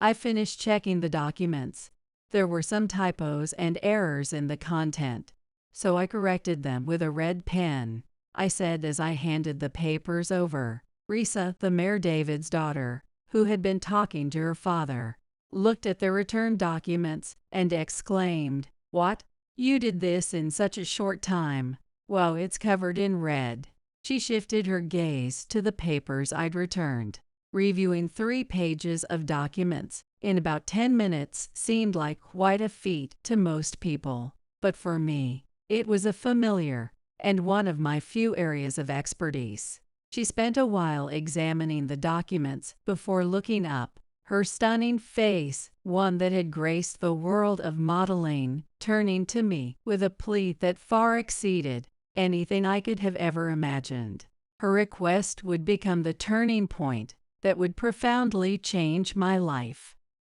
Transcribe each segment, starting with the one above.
I finished checking the documents. There were some typos and errors in the content, so I corrected them with a red pen, I said as I handed the papers over. Risa, the Mayor David's daughter, who had been talking to her father, looked at the returned documents and exclaimed, "What? You did this in such a short time? Wow, it's covered in red." She shifted her gaze to the papers I'd returned. Reviewing 3 pages of documents in about 10 minutes seemed like quite a feat to most people, but for me, it was a familiar and one of my few areas of expertise. She spent a while examining the documents before looking up, her stunning face, one that had graced the world of modeling, turning to me with a plea that far exceeded anything I could have ever imagined. Her request would become the turning point that would profoundly change my life.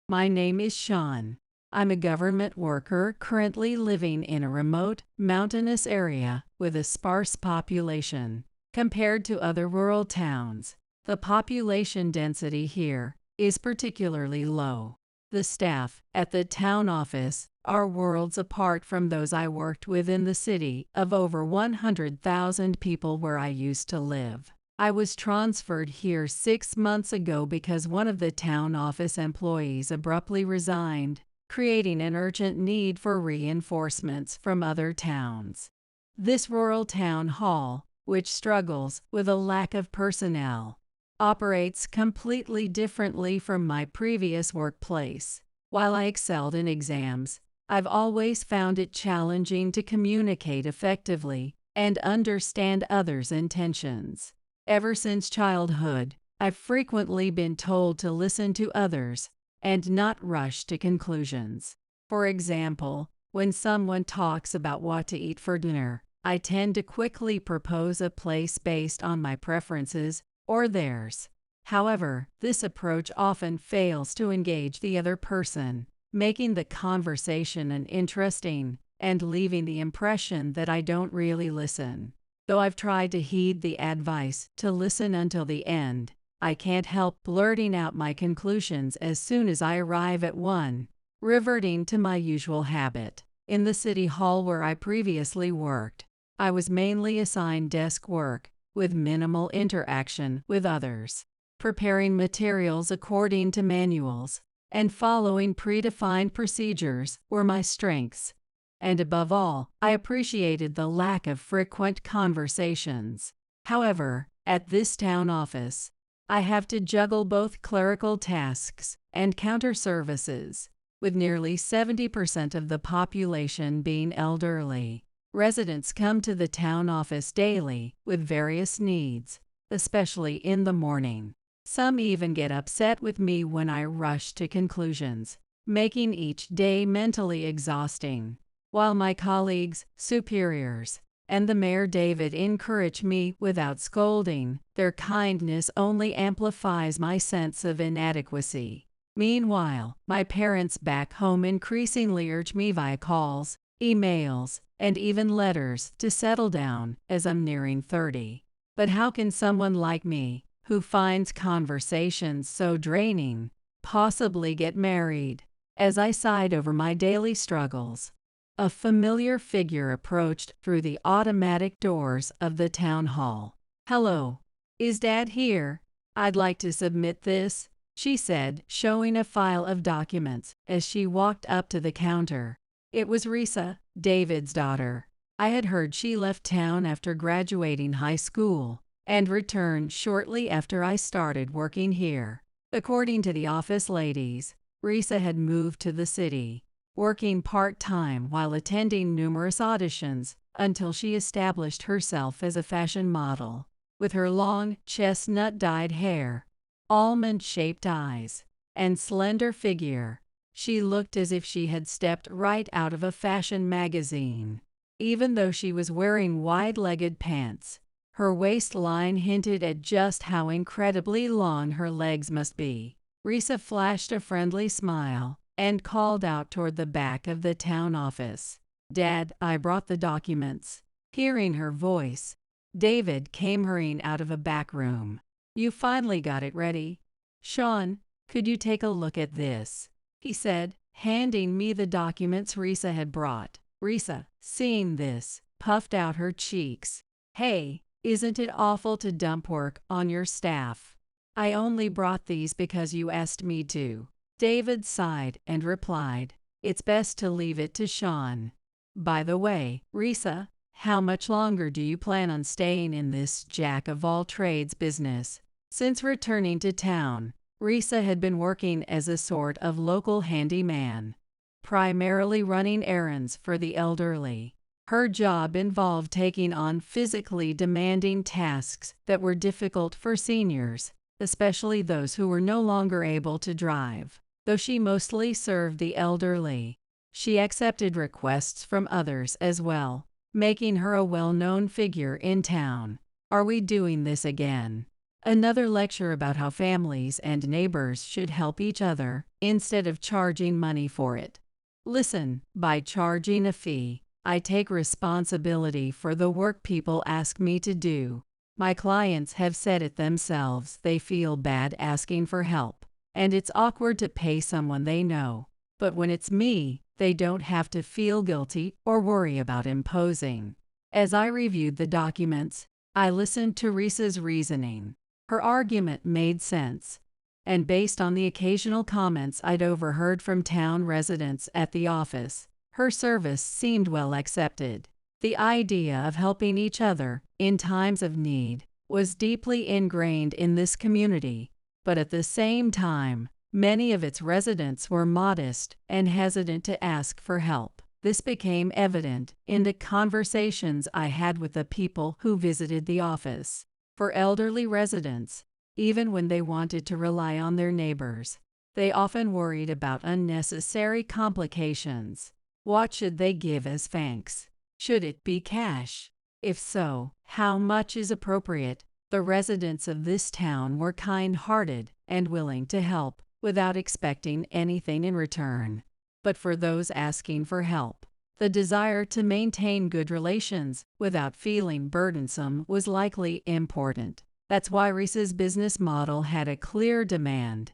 My name is Sean. I'm a government worker currently living in a remote, mountainous area with a sparse population. Compared to other rural towns, the population density here is particularly low. The staff at the town office are worlds apart from those I worked with in the city of over 100,000 people where I used to live. I was transferred here 6 months ago because one of the town office employees abruptly resigned, creating an urgent need for reinforcements from other towns. This rural town hall, which struggles with a lack of personnel, operates completely differently from my previous workplace. While I excelled in exams, I've always found it challenging to communicate effectively and understand others' intentions. Ever since childhood, I've frequently been told to listen to others and not rush to conclusions. For example, when someone talks about what to eat for dinner, I tend to quickly propose a place based on my preferences or theirs. However, this approach often fails to engage the other person, making the conversation uninteresting and leaving the impression that I don't really listen. Though I've tried to heed the advice to listen until the end, I can't help blurting out my conclusions as soon as I arrive at one. Reverting to my usual habit, in the city hall where I previously worked, I was mainly assigned desk work with minimal interaction with others. Preparing materials according to manuals and following predefined procedures were my strengths. And above all, I appreciated the lack of frequent conversations. However, at this town office, I have to juggle both clerical tasks and counter services, with nearly 70% of the population being elderly. Residents come to the town office daily with various needs, especially in the morning. Some even get upset with me when I rush to conclusions, making each day mentally exhausting. While my colleagues, superiors, and the Mayor David encourage me without scolding, their kindness only amplifies my sense of inadequacy. Meanwhile, my parents back home increasingly urge me via calls, emails, and even letters to settle down as I'm nearing 30. But how can someone like me, who finds conversations so draining, possibly get married? As I sighed over my daily struggles, a familiar figure approached through the automatic doors of the town hall. "Hello. Is Dad here? I'd like to submit this," she said, showing a file of documents as she walked up to the counter. It was Risa, David's daughter. I had heard she left town after graduating high school and returned shortly after I started working here. According to the office ladies, Risa had moved to the city, working part-time while attending numerous auditions until she established herself as a fashion model. With her long, chestnut-dyed hair, almond-shaped eyes, and slender figure, she looked as if she had stepped right out of a fashion magazine. Even though she was wearing wide-legged pants, her waistline hinted at just how incredibly long her legs must be. Risa flashed a friendly smile and called out toward the back of the town office. "Dad, I brought the documents." Hearing her voice, David came hurrying out of a back room. "You finally got it ready?" "Sean, Could you take a look at this? He said, handing me the documents Risa had brought. Risa, seeing this, puffed out her cheeks. Hey, isn't it awful to dump work on your staff? I only brought these because you asked me to. David sighed and replied, it's best to leave it to Sean. By the way, Risa, how much longer do you plan on staying in this jack-of-all-trades business? Since returning to town, Risa had been working as a sort of local handyman, primarily running errands for the elderly. Her job involved taking on physically demanding tasks that were difficult for seniors, especially those who were no longer able to drive. Though she mostly served the elderly, she accepted requests from others as well, making her a well-known figure in town. Are we doing this again? Another lecture about how families and neighbors should help each other instead of charging money for it. Listen, by charging a fee, I take responsibility for the work people ask me to do. My clients have said it themselves, they feel bad asking for help, and it's awkward to pay someone they know. But when it's me, they don't have to feel guilty or worry about imposing. As I reviewed the documents, I listened to Risa's reasoning. Her argument made sense, and based on the occasional comments I'd overheard from town residents at the office, her service seemed well accepted. The idea of helping each other in times of need was deeply ingrained in this community, but at the same time, many of its residents were modest and hesitant to ask for help. This became evident in the conversations I had with the people who visited the office. For elderly residents, even when they wanted to rely on their neighbors, they often worried about unnecessary complications. What should they give as thanks? Should it be cash? If so, how much is appropriate? The residents of this town were kind-hearted and willing to help without expecting anything in return. But for those asking for help, the desire to maintain good relations without feeling burdensome was likely important. That's why Risa's business model had a clear demand,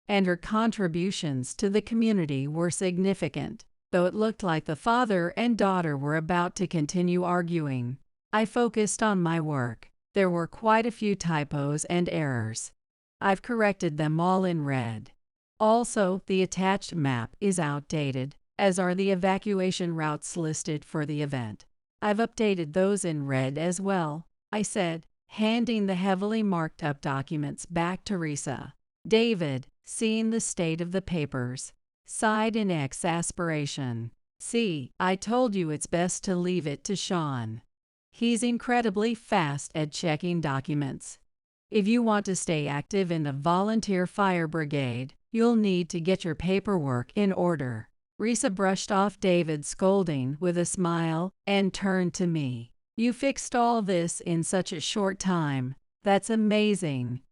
and her contributions to the community were significant. Though it looked like the father and daughter were about to continue arguing, I focused on my work. There were quite a few typos and errors. I've corrected them all in red. Also, the attached map is outdated, as are the evacuation routes listed for the event. I've updated those in red as well, I said, handing the heavily marked up documents back to Risa. David, seeing the state of the papers, sighed in exasperation. See, I told you it's best to leave it to Sean. He's incredibly fast at checking documents. If you want to stay active in the volunteer fire brigade, you'll need to get your paperwork in order. Risa brushed off David's scolding with a smile and turned to me. You fixed all this in such a short time. That's amazing.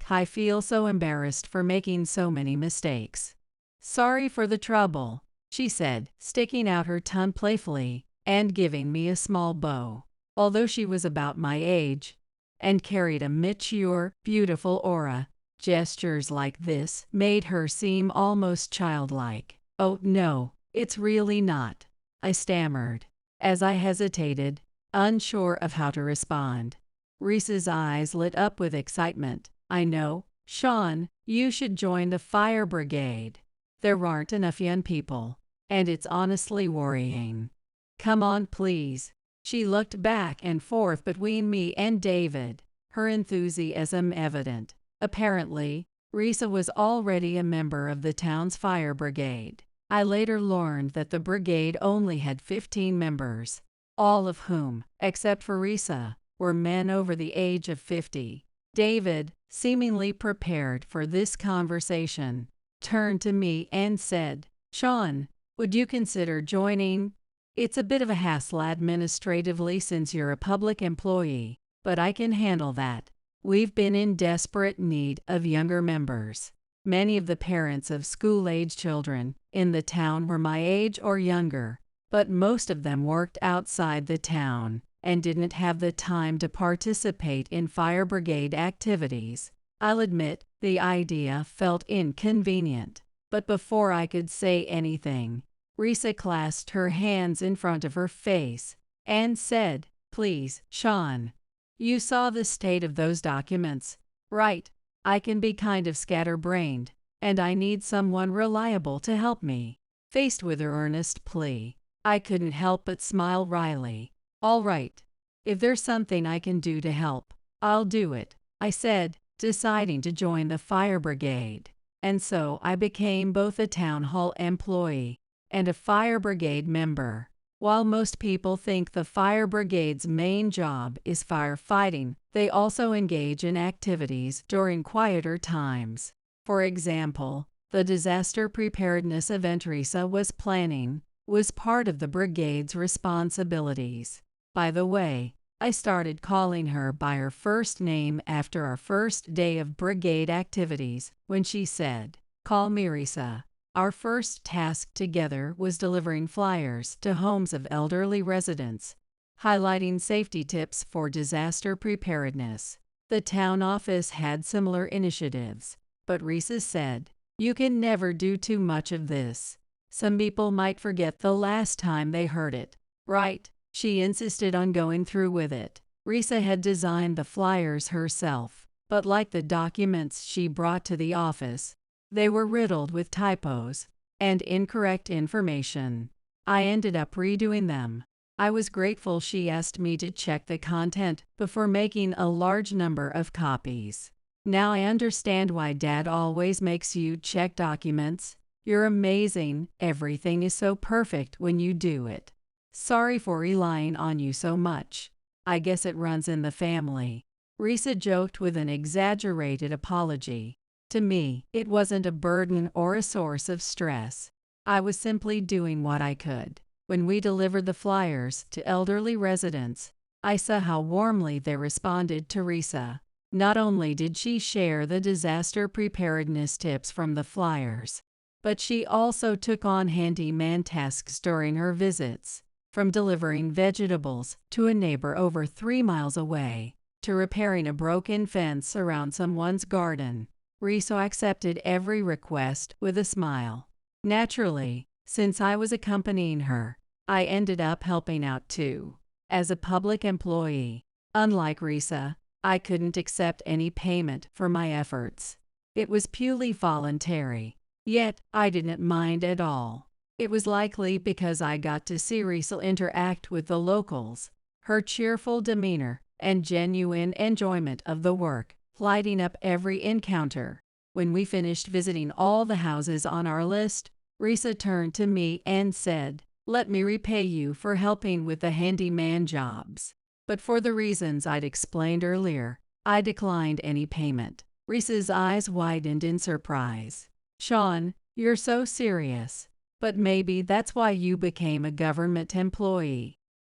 I feel so embarrassed for making so many mistakes. Sorry for the trouble, she said, sticking out her tongue playfully and giving me a small bow. Although she was about my age and carried a mature, beautiful aura, gestures like this made her seem almost childlike. Oh no, it's really not, I stammered, as I hesitated, unsure of how to respond. Risa's eyes lit up with excitement. I know, Sean, you should join the fire brigade. There aren't enough young people, and it's honestly worrying. Come on, please. She looked back and forth between me and David, her enthusiasm evident. Apparently, Risa was already a member of the town's fire brigade. I later learned that the brigade only had 15 members, all of whom, except for Risa, were men over the age of 50. David, seemingly prepared for this conversation, turned to me and said, Sean, would you consider joining? It's a bit of a hassle administratively since you're a public employee, but I can handle that. We've been in desperate need of younger members. Many of the parents of school-age children in the town were my age or younger, but most of them worked outside the town and didn't have the time to participate in fire brigade activities. I'll admit, the idea felt inconvenient. But before I could say anything, Risa clasped her hands in front of her face and said, "Please, Sean. You saw the state of those documents, right? I can be kind of scatterbrained, and I need someone reliable to help me." Faced with her earnest plea, I couldn't help but smile wryly. "All right. If there's something I can do to help, I'll do it," I said, deciding to join the fire brigade. And so I became both a town hall employee and a fire brigade member. While most people think the fire brigade's main job is firefighting, they also engage in activities during quieter times. For example, the disaster preparedness event Risa was planning was part of the brigade's responsibilities. By the way, I started calling her by her first name after our first day of brigade activities when she said, "Call me Risa." Our first task together was delivering flyers to homes of elderly residents, highlighting safety tips for disaster preparedness. The town office had similar initiatives, but Risa said, "You can never do too much of this. Some people might forget the last time they heard it, right?" She insisted on going through with it. Risa had designed the flyers herself, but like the documents she brought to the office, they were riddled with typos and incorrect information. I ended up redoing them. I was grateful she asked me to check the content before making a large number of copies. Now I understand why Dad always makes you check documents. You're amazing. Everything is so perfect when you do it. Sorry for relying on you so much. I guess it runs in the family." Risa joked with an exaggerated apology. To me, it wasn't a burden or a source of stress. I was simply doing what I could. When we delivered the flyers to elderly residents, I saw how warmly they responded to Risa. Not only did she share the disaster preparedness tips from the flyers, but she also took on handyman tasks during her visits. From delivering vegetables to a neighbor over 3 miles away, to repairing a broken fence around someone's garden, Risa accepted every request with a smile. Naturally, since I was accompanying her, I ended up helping out too. As a public employee, unlike Risa, I couldn't accept any payment for my efforts. It was purely voluntary, yet I didn't mind at all. It was likely because I got to see Risa interact with the locals. Her cheerful demeanor and genuine enjoyment of the work lighting up every encounter. When we finished visiting all the houses on our list, Risa turned to me and said, "Let me repay you for helping with the handyman jobs." But for the reasons I'd explained earlier, I declined any payment. Risa's eyes widened in surprise. "Sean, you're so serious. But maybe that's why you became a government employee.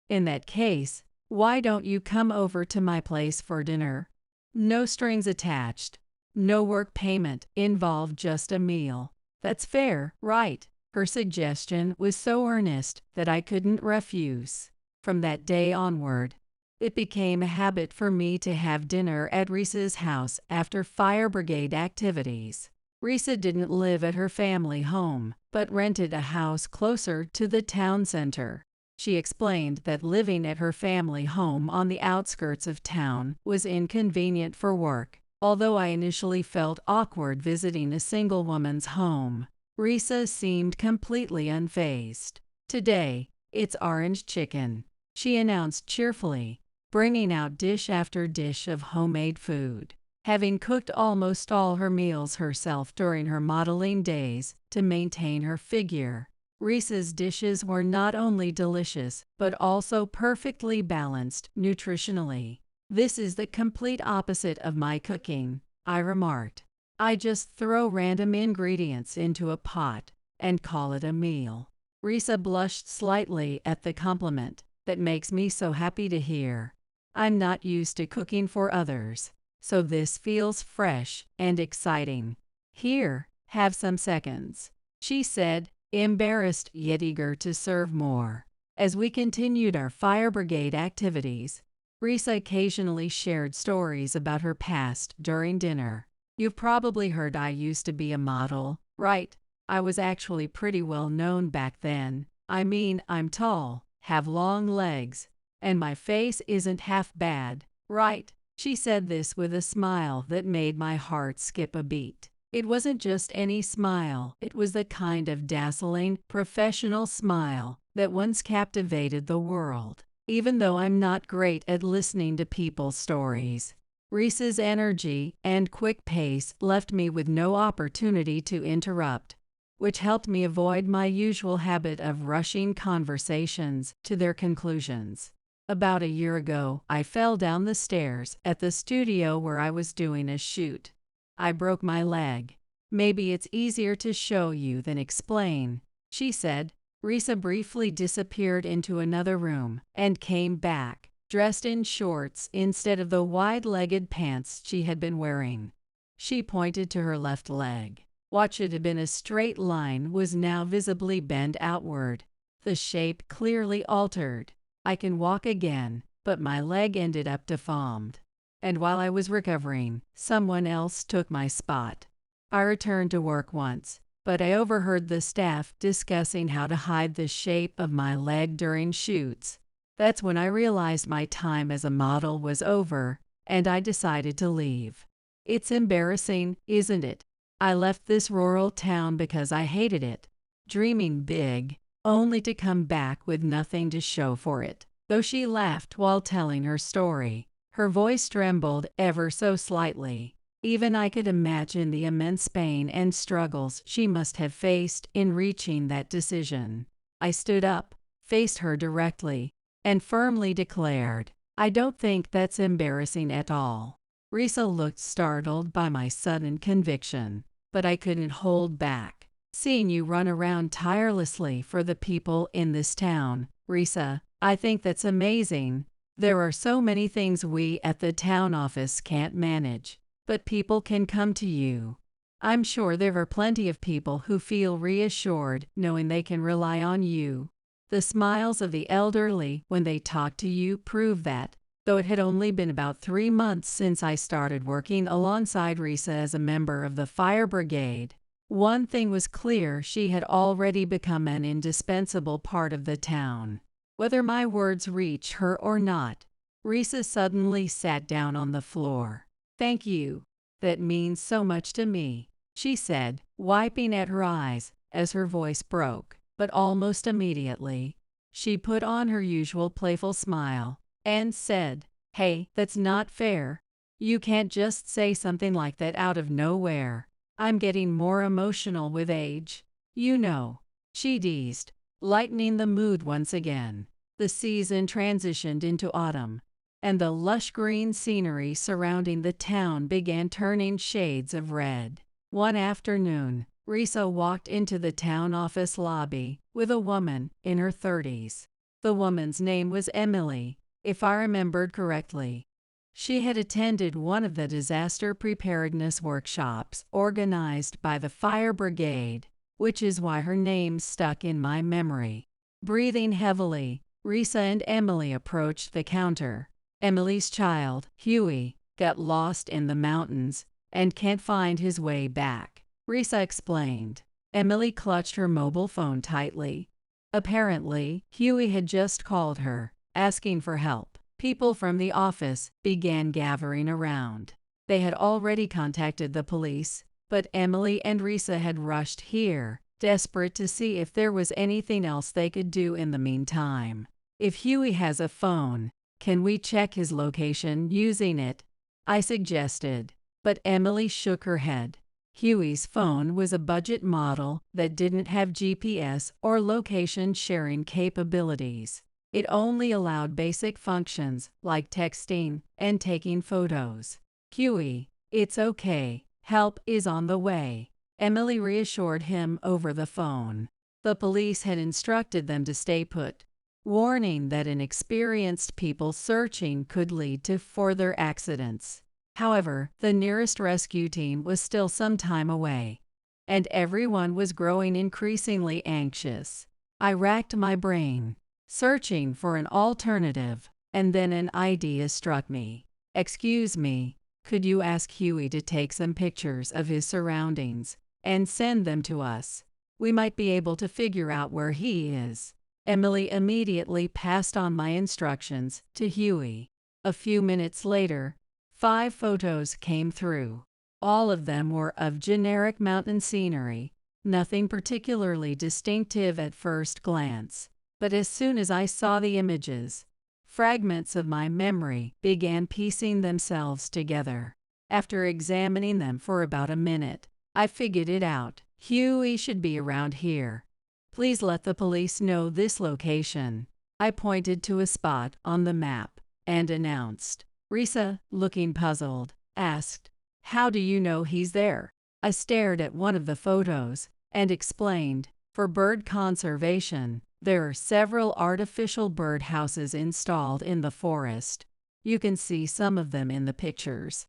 In that case, why don't you come over to my place for dinner? No strings attached. No work payment involved, just a meal. That's fair, right?" Her suggestion was so earnest that I couldn't refuse. From that day onward, it became a habit for me to have dinner at Risa's house after fire brigade activities. Risa didn't live at her family home, but rented a house closer to the town center. She explained that living at her family home on the outskirts of town was inconvenient for work. Although I initially felt awkward visiting a single woman's home, Risa seemed completely unfazed. "Today, it's orange chicken," she announced cheerfully, bringing out dish after dish of homemade food. Having cooked almost all her meals herself during her modeling days to maintain her figure, Risa's dishes were not only delicious but also perfectly balanced nutritionally. "This is the complete opposite of my cooking," I remarked. "I just throw random ingredients into a pot and call it a meal." Risa blushed slightly at the compliment. "That makes me so happy to hear. I'm not used to cooking for others, so this feels fresh and exciting. Here, have some seconds," she said, embarrassed yet eager to serve more. As we continued our fire brigade activities, Risa occasionally shared stories about her past during dinner. You've probably heard I used to be a model, right? I was actually pretty well known back then. I mean, I'm tall, have long legs, and my face isn't half bad, right? She said this with a smile that made my heart skip a beat. It wasn't just any smile, it was the kind of dazzling, professional smile that once captivated the world. Even though I'm not great at listening to people's stories, Reese's energy and quick pace left me with no opportunity to interrupt, which helped me avoid my usual habit of rushing conversations to their conclusions. About a year ago, I fell down the stairs at the studio where I was doing a shoot. I broke my leg. Maybe it's easier to show you than explain, she said. Risa briefly disappeared into another room and came back, dressed in shorts instead of the wide-legged pants she had been wearing. She pointed to her left leg. What should have been a straight line was now visibly bent outward, the shape clearly altered. I can walk again, but my leg ended up deformed. And while I was recovering, someone else took my spot. I returned to work once, but I overheard the staff discussing how to hide the shape of my leg during shoots. That's when I realized my time as a model was over, and I decided to leave. It's embarrassing, isn't it? I left this rural town because I hated it, dreaming big, only to come back with nothing to show for it. Though she laughed while telling her story, her voice trembled ever so slightly. Even I could imagine the immense pain and struggles she must have faced in reaching that decision. I stood up, faced her directly, and firmly declared, "I don't think that's embarrassing at all." Risa looked startled by my sudden conviction, but I couldn't hold back. "Seeing you run around tirelessly for the people in this town, Risa, I think that's amazing. There are so many things we at the town office can't manage, but people can come to you. I'm sure there are plenty of people who feel reassured knowing they can rely on you." The smiles of the elderly when they talk to you prove that, though it had only been about 3 months since I started working alongside Risa as a member of the fire brigade, one thing was clear: she had already become an indispensable part of the town. Whether my words reach her or not, Risa suddenly sat down on the floor. "Thank you. That means so much to me," she said, wiping at her eyes as her voice broke. But almost immediately, she put on her usual playful smile and said, "Hey, that's not fair. You can't just say something like that out of nowhere. I'm getting more emotional with age. You know." She teased, lightening the mood once again. The season transitioned into autumn, and the lush green scenery surrounding the town began turning shades of red. One afternoon, Risa walked into the town office lobby with a woman in her 30s. The woman's name was Emily, if I remembered correctly. She had attended one of the disaster preparedness workshops organized by the fire brigade, which is why her name stuck in my memory. Breathing heavily, Risa and Emily approached the counter. Emily's child, Huey, got lost in the mountains and can't find his way back, Risa explained. Emily clutched her mobile phone tightly. Apparently, Huey had just called her, asking for help. People from the office began gathering around. They had already contacted the police, but Emily and Risa had rushed here, desperate to see if there was anything else they could do in the meantime. "If Huey has a phone, can we check his location using it?" I suggested, but Emily shook her head. Huey's phone was a budget model that didn't have GPS or location sharing capabilities. It only allowed basic functions like texting and taking photos. "Huey, it's okay. Help is on the way," Emily reassured him over the phone. The police had instructed them to stay put, warning that inexperienced people searching could lead to further accidents. However, the nearest rescue team was still some time away, and everyone was growing increasingly anxious. I racked my brain, searching for an alternative, and then an idea struck me. "Excuse me, Could you ask Huey to take some pictures of his surroundings and send them to us? We might be able to figure out where he is." Emily immediately passed on my instructions to Huey. A few minutes later, 5 photos came through. All of them were of generic mountain scenery, nothing particularly distinctive at first glance. But as soon as I saw the images, fragments of my memory began piecing themselves together. After examining them for about a minute, I figured it out. Huey should be around here. Please let the police know this location. I pointed to a spot on the map and announced. Risa, looking puzzled, asked, "How do you know he's there?" I stared at one of the photos and explained, "For bird conservation, there are several artificial bird houses installed in the forest. You can see some of them in the pictures.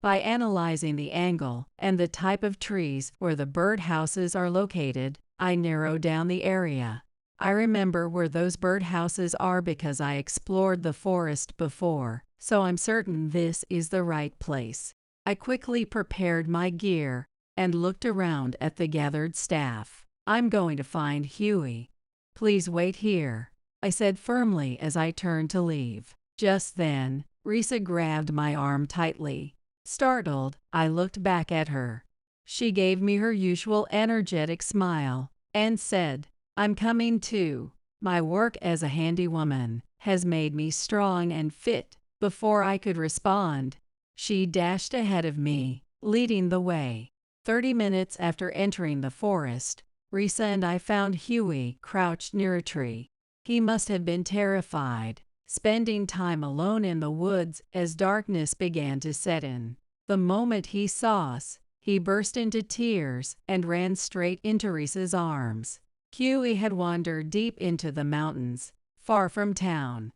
By analyzing the angle and the type of trees where the bird houses are located, I narrowed down the area. I remember where those bird houses are because I explored the forest before, so I'm certain this is the right place." I quickly prepared my gear and looked around at the gathered staff. "I'm going to find Huey. Please wait here," I said firmly as I turned to leave. Just then, Risa grabbed my arm tightly. Startled, I looked back at her. She gave me her usual energetic smile and said, "I'm coming too. My work as a handywoman has made me strong and fit." Before I could respond, she dashed ahead of me, leading the way. 30 minutes after entering the forest, Risa and I found Huey crouched near a tree. He must have been terrified, spending time alone in the woods as darkness began to set in. The moment he saw us, he burst into tears and ran straight into Risa's arms. Huey had wandered deep into the mountains, far from town.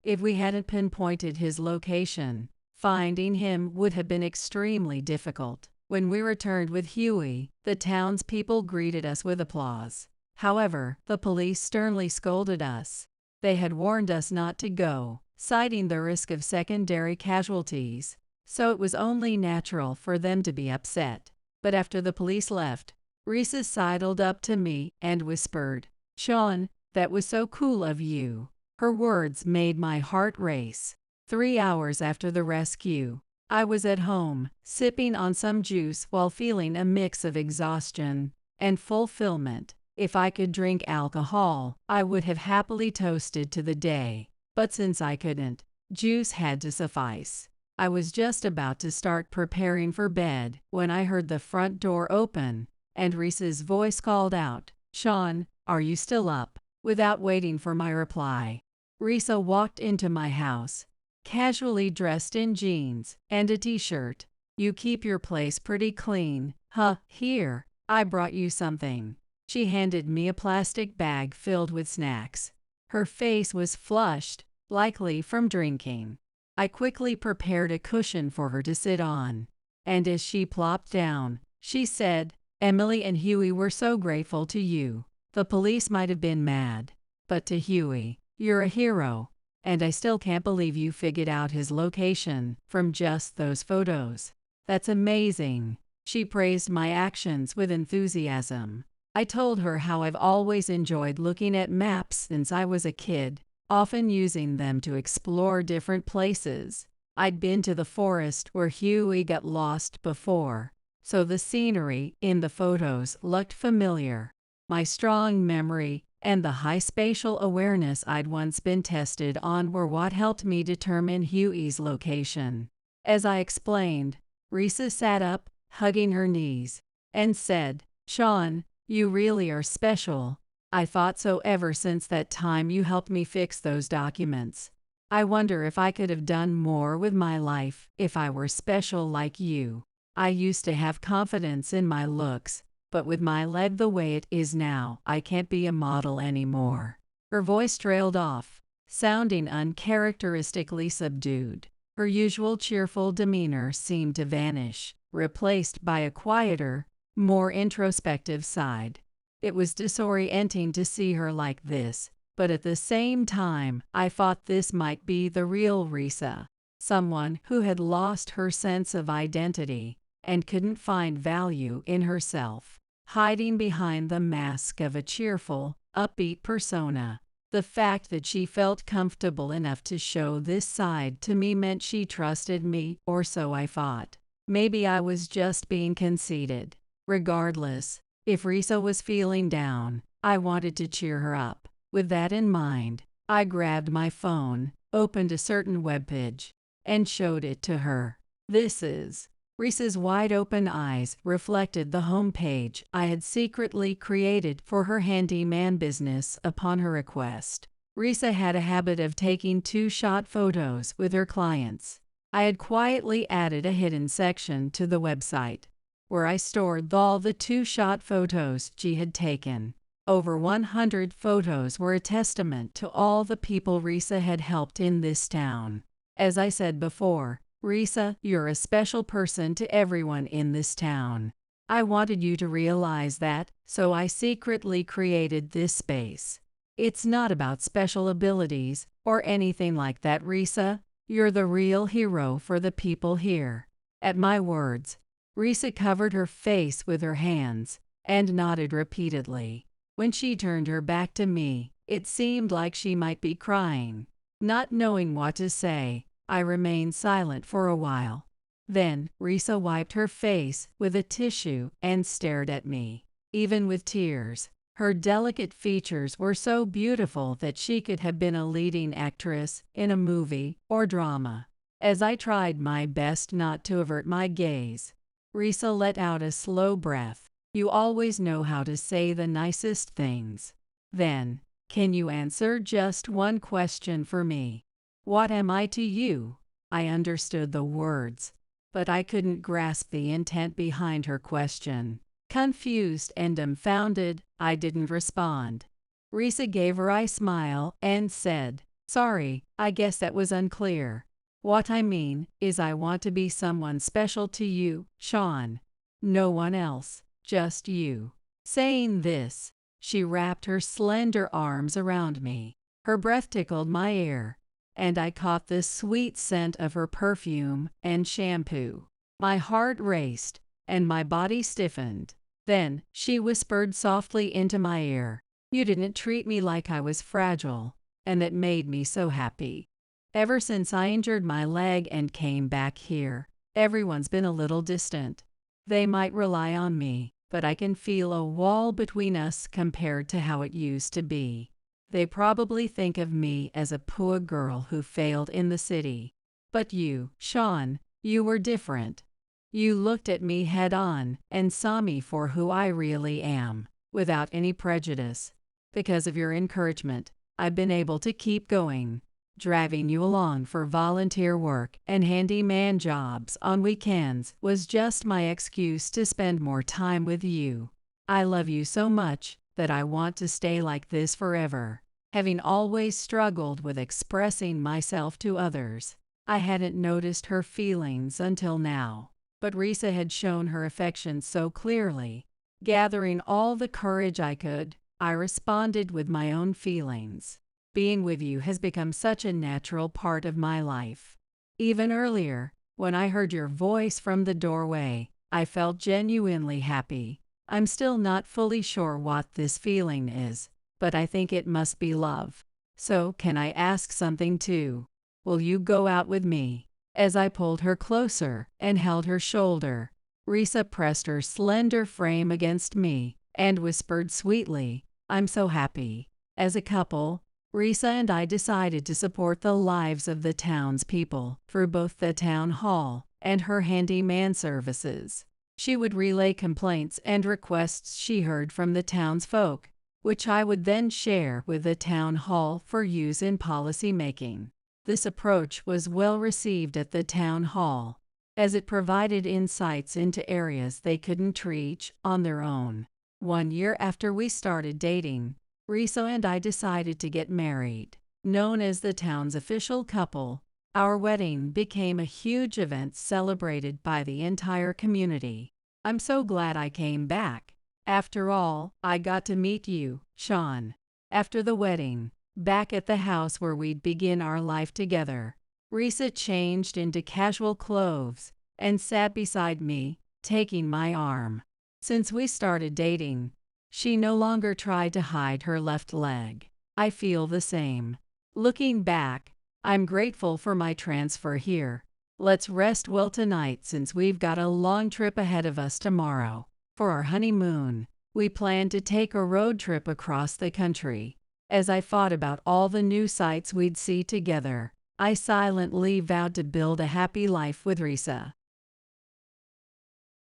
If we hadn't pinpointed his location, finding him would have been extremely difficult. When we returned with Huey, the townspeople greeted us with applause. However, the police sternly scolded us. They had warned us not to go, citing the risk of secondary casualties, so it was only natural for them to be upset. But after the police left, Risa sidled up to me and whispered, "Sean, that was so cool of you." Her words made my heart race. 3 hours after the rescue, I was at home, sipping on some juice while feeling a mix of exhaustion and fulfillment. If I could drink alcohol, I would have happily toasted to the day. But since I couldn't, juice had to suffice. I was just about to start preparing for bed when I heard the front door open, and Risa's voice called out, "Sean, are you still up?" Without waiting for my reply, Risa walked into my house, casually dressed in jeans and a t-shirt. "You keep your place pretty clean, huh? Here, I brought you something." She handed me a plastic bag filled with snacks. Her face was flushed, likely from drinking. I quickly prepared a cushion for her to sit on, and as she plopped down, she said, "Emily and Huey were so grateful to you. The police might have been mad, but to Huey, you're a hero, and I still can't believe you figured out his location from just those photos. That's amazing." She praised my actions with enthusiasm. I told her how I've always enjoyed looking at maps since I was a kid, often using them to explore different places. I'd been to the forest where Huey got lost before, so the scenery in the photos looked familiar. My strong memory and the high spatial awareness I'd once been tested on were what helped me determine Huey's location. As I explained, Risa sat up, hugging her knees, and said, "Sean, you really are special. I thought so ever since that time you helped me fix those documents. I wonder if I could have done more with my life if I were special like you. I used to have confidence in my looks, but with my leg the way it is now, I can't be a model anymore." Her voice trailed off, sounding uncharacteristically subdued. Her usual cheerful demeanor seemed to vanish, replaced by a quieter, more introspective side. It was disorienting to see her like this, but at the same time, I thought this might be the real Risa. someone who had lost her sense of identity and couldn't find value in herself, hiding behind the mask of a cheerful, upbeat persona. The fact that she felt comfortable enough to show this side to me meant she trusted me, or so I thought. Maybe I was just being conceited. Regardless, if Risa was feeling down, I wanted to cheer her up. With that in mind, I grabbed my phone, opened a certain webpage, and showed it to her. Risa's wide-open eyes reflected the homepage I had secretly created for her handyman business upon her request. Risa had a habit of taking two-shot photos with her clients. I had quietly added a hidden section to the website, where I stored all the two-shot photos she had taken. Over 100 photos were a testament to all the people Risa had helped in this town. As I said before, Risa, you're a special person to everyone in this town. I wanted you to realize that, so I secretly created this space. It's not about special abilities or anything like that, Risa. You're the real hero for the people here. At my words, Risa covered her face with her hands and nodded repeatedly. When she turned her back to me, it seemed like she might be crying. Not knowing what to say, I remained silent for a while. Then, Risa wiped her face with a tissue and stared at me. Even with tears, her delicate features were so beautiful that she could have been a leading actress in a movie or drama. As I tried my best not to avert my gaze, Risa let out a slow breath. You always know how to say the nicest things. Then, can you answer just one question for me? What am I to you? I understood the words, but I couldn't grasp the intent behind her question. Confused and dumbfounded, I didn't respond. Risa gave her eye smile and said, "Sorry, I guess that was unclear. What I mean is I want to be someone special to you, Sean. No one else, just you." Saying this, she wrapped her slender arms around me. Her breath tickled my ear, and I caught the sweet scent of her perfume and shampoo. My heart raced, and my body stiffened. Then, she whispered softly into my ear, "You didn't treat me like I was fragile, and that made me so happy. Ever since I injured my leg and came back here, everyone's been a little distant. They might rely on me, but I can feel a wall between us compared to how it used to be. They probably think of me as a poor girl who failed in the city. But you, Sean, you were different. You looked at me head on and saw me for who I really am, without any prejudice. Because of your encouragement, I've been able to keep going. Driving you along for volunteer work and handyman jobs on weekends was just my excuse to spend more time with you. I love you so much that I want to stay like this forever." Having always struggled with expressing myself to others, I hadn't noticed her feelings until now. But Risa had shown her affection so clearly. Gathering all the courage I could, I responded with my own feelings. Being with you has become such a natural part of my life. Even earlier, when I heard your voice from the doorway, I felt genuinely happy. I'm still not fully sure what this feeling is, but I think it must be love. So, can I ask something too? Will you go out with me? As I pulled her closer and held her shoulder, Risa pressed her slender frame against me and whispered sweetly, "I'm so happy." As a couple, Risa and I decided to support the lives of the town's people through both the town hall and her handyman services. She would relay complaints and requests she heard from the townsfolk, which I would then share with the town hall for use in policy making. This approach was well received at the town hall, as it provided insights into areas they couldn't reach on their own. 1 year after we started dating, Risa and I decided to get married. Known as the town's official couple, our wedding became a huge event celebrated by the entire community. I'm so glad I came back. After all, I got to meet you, Sean. After the wedding, back at the house where we'd begin our life together, Risa changed into casual clothes and sat beside me, taking my arm. Since we started dating, she no longer tried to hide her left leg. I feel the same. Looking back, I'm grateful for my transfer here. Let's rest well tonight since we've got a long trip ahead of us tomorrow. For our honeymoon, we planned to take a road trip across the country. As I thought about all the new sights we'd see together, I silently vowed to build a happy life with Risa.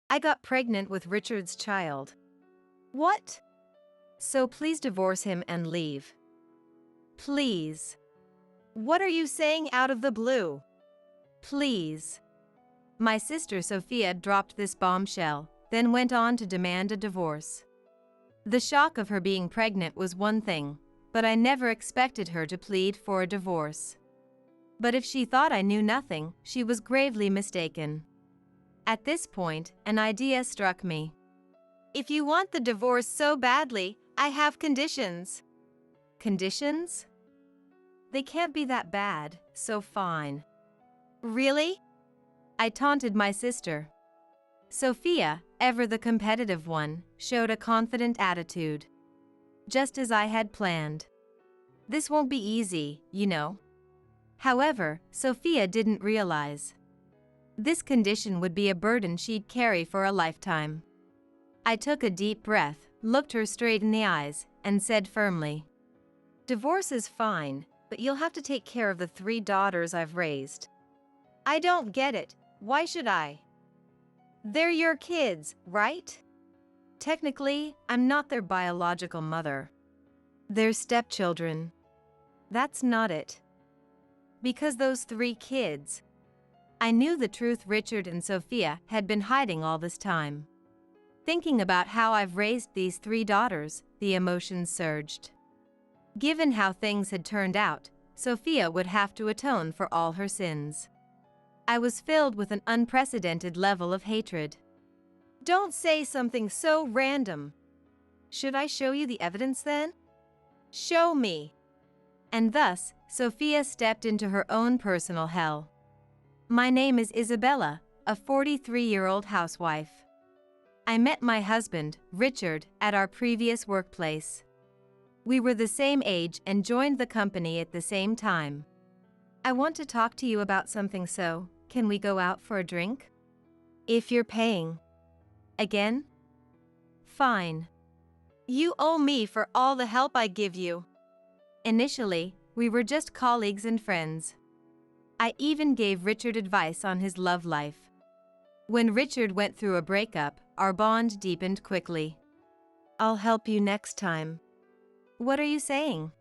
I got pregnant with Richard's child. What? So please divorce him and leave. Please. What are you saying out of the blue? Please. My sister Sophia dropped this bombshell, then went on to demand a divorce. The shock of her being pregnant was one thing, but I never expected her to plead for a divorce. But if she thought I knew nothing, she was gravely mistaken. At this point, an idea struck me. If you want the divorce so badly, I have conditions. Conditions? They can't be that bad, so fine. Really? I taunted my sister. Sophia, ever the competitive one, showed a confident attitude. Just as I had planned. This won't be easy, you know. However, Sophia didn't realize. This condition would be a burden she'd carry for a lifetime. I took a deep breath, looked her straight in the eyes, and said firmly, "Divorce is fine, but you'll have to take care of the 3 daughters I've raised." I don't get it. Why should I? They're your kids, right? Technically, I'm not their biological mother. They're stepchildren. That's not it. Because those 3 kids. I knew the truth Richard and Sophia had been hiding all this time. Thinking about how I've raised these 3 daughters, the emotions surged. Given how things had turned out, Sophia would have to atone for all her sins. I was filled with an unprecedented level of hatred. Don't say something so random. Should I show you the evidence then? Show me. And thus, Sophia stepped into her own personal hell. My name is Isabella, a 43-year-old housewife. I met my husband, Richard, at our previous workplace. We were the same age and joined the company at the same time. I want to talk to you about something, so can we go out for a drink? If you're paying. Again? Fine. You owe me for all the help I give you. Initially, we were just colleagues and friends. I even gave Richard advice on his love life. When Richard went through a breakup, our bond deepened quickly. I'll help you next time. What are you saying?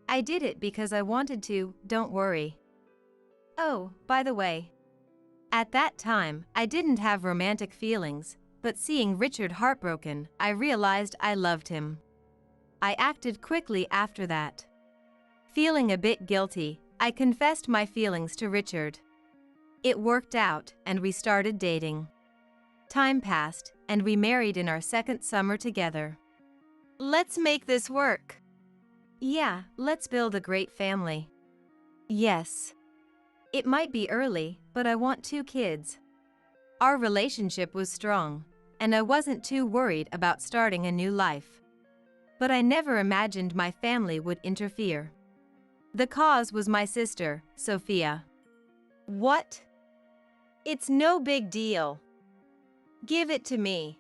I did it because I wanted to, don't worry. Oh, by the way. At that time, I didn't have romantic feelings, but seeing Richard heartbroken, I realized I loved him. I acted quickly after that. Feeling a bit guilty, I confessed my feelings to Richard. It worked out, and we started dating. Time passed, and we married in our 2nd summer together. Let's make this work. Yeah, let's build a great family. Yes. It might be early, but I want 2 kids. Our relationship was strong, and I wasn't too worried about starting a new life. But I never imagined my family would interfere. The cause was my sister, Sophia. What? It's no big deal. Give it to me.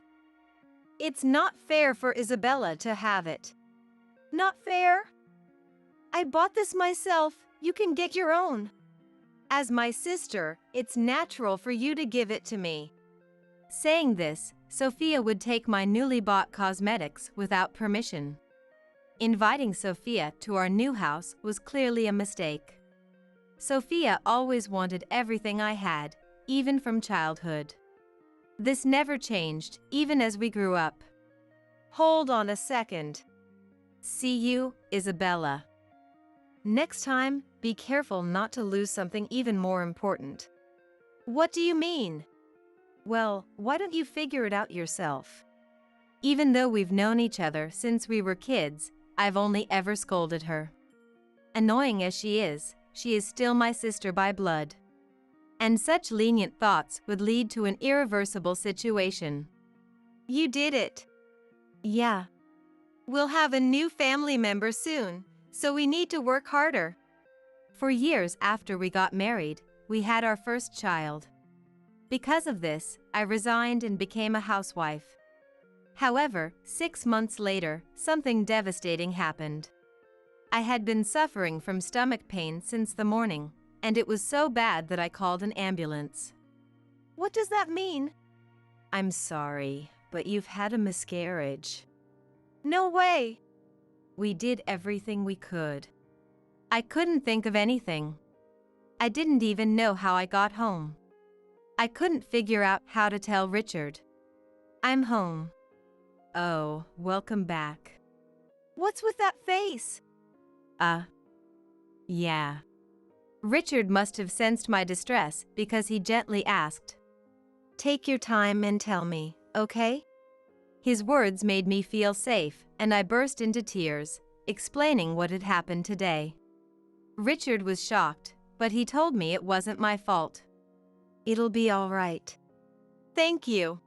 It's not fair for Isabella to have it. Not fair? I bought this myself, you can get your own. As my sister, it's natural for you to give it to me. Saying this, Sophia would take my newly bought cosmetics without permission. Inviting Sophia to our new house was clearly a mistake. Sophia always wanted everything I had, even from childhood. This never changed, even as we grew up. Hold on a second. See you, Isabella. Next time, be careful not to lose something even more important. What do you mean? Well, why don't you figure it out yourself? Even though we've known each other since we were kids, I've only ever scolded her. Annoying as she is, she is still my sister by blood. And such lenient thoughts would lead to an irreversible situation. You did it. Yeah. We'll have a new family member soon, so we need to work harder. For years after we got married, we had our first child. Because of this, I resigned and became a housewife. However, 6 months later, something devastating happened. I had been suffering from stomach pain since the morning, and it was so bad that I called an ambulance. What does that mean? I'm sorry, but you've had a miscarriage. No way! We did everything we could. I couldn't think of anything. I didn't even know how I got home. I couldn't figure out how to tell Richard. I'm home. Oh, welcome back. What's with that face? Yeah. Richard must have sensed my distress because he gently asked, "Take your time and tell me, okay?" His words made me feel safe, and I burst into tears, explaining what had happened today. Richard was shocked, but he told me it wasn't my fault. It'll be all right. Thank you.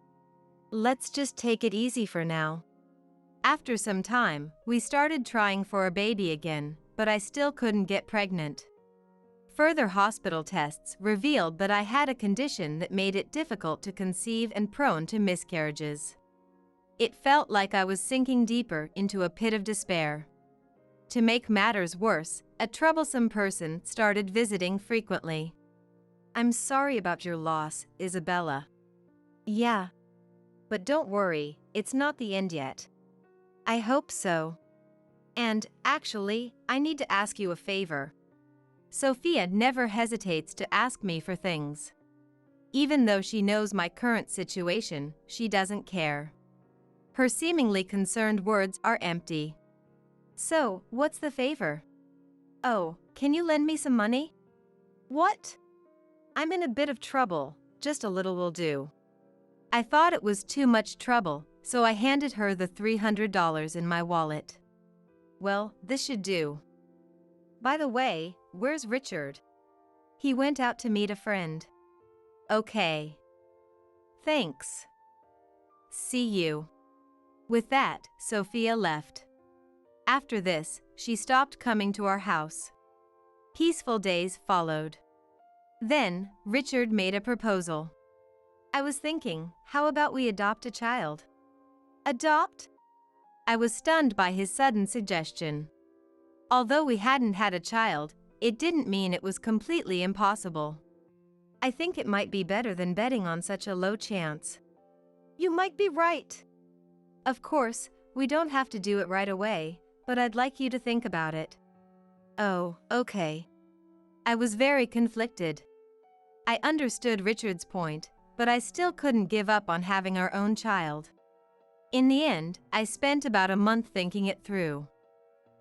Let's just take it easy for now. After some time, we started trying for a baby again, but I still couldn't get pregnant. Further hospital tests revealed that I had a condition that made it difficult to conceive and prone to miscarriages. It felt like I was sinking deeper into a pit of despair. To make matters worse, a troublesome person started visiting frequently. I'm sorry about your loss, Isabella. Yeah. But don't worry, it's not the end yet. I hope so. And, actually, I need to ask you a favor. Sophia never hesitates to ask me for things. Even though she knows my current situation, she doesn't care. Her seemingly concerned words are empty. So, what's the favor? Oh, can you lend me some money? What? I'm in a bit of trouble, just a little will do. I thought it was too much trouble, so I handed her the $300 in my wallet. Well, this should do. By the way, where's Richard? He went out to meet a friend. Okay. Thanks. See you. With that, Sophia left. After this, she stopped coming to our house. Peaceful days followed. Then, Richard made a proposal. I was thinking, how about we adopt a child? Adopt? I was stunned by his sudden suggestion. Although we hadn't had a child, it didn't mean it was completely impossible. I think it might be better than betting on such a low chance. You might be right. Of course, we don't have to do it right away, but I'd like you to think about it. Oh, okay. I was very conflicted. I understood Richard's point, but I still couldn't give up on having our own child. In the end, I spent about a month thinking it through.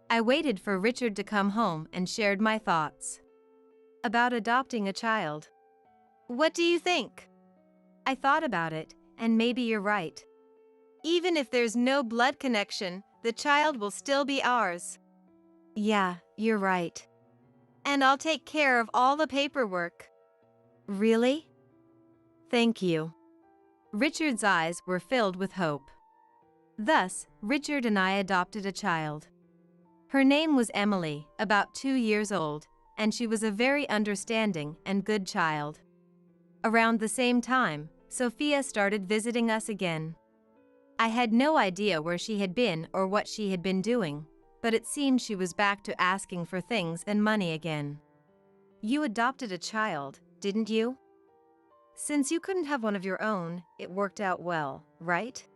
I waited for Richard to come home and shared my thoughts about adopting a child. What do you think? I thought about it, and maybe you're right. Even if there's no blood connection, the child will still be ours. Yeah, you're right. And I'll take care of all the paperwork. Really? Thank you. Richard's eyes were filled with hope. Thus, Richard and I adopted a child. Her name was Emily, about 2 years old, and she was a very understanding and good child. Around the same time, Sophia started visiting us again. I had no idea where she had been or what she had been doing, but it seemed she was back to asking for things and money again. You adopted a child, didn't you? Since you couldn't have one of your own, it worked out well, right?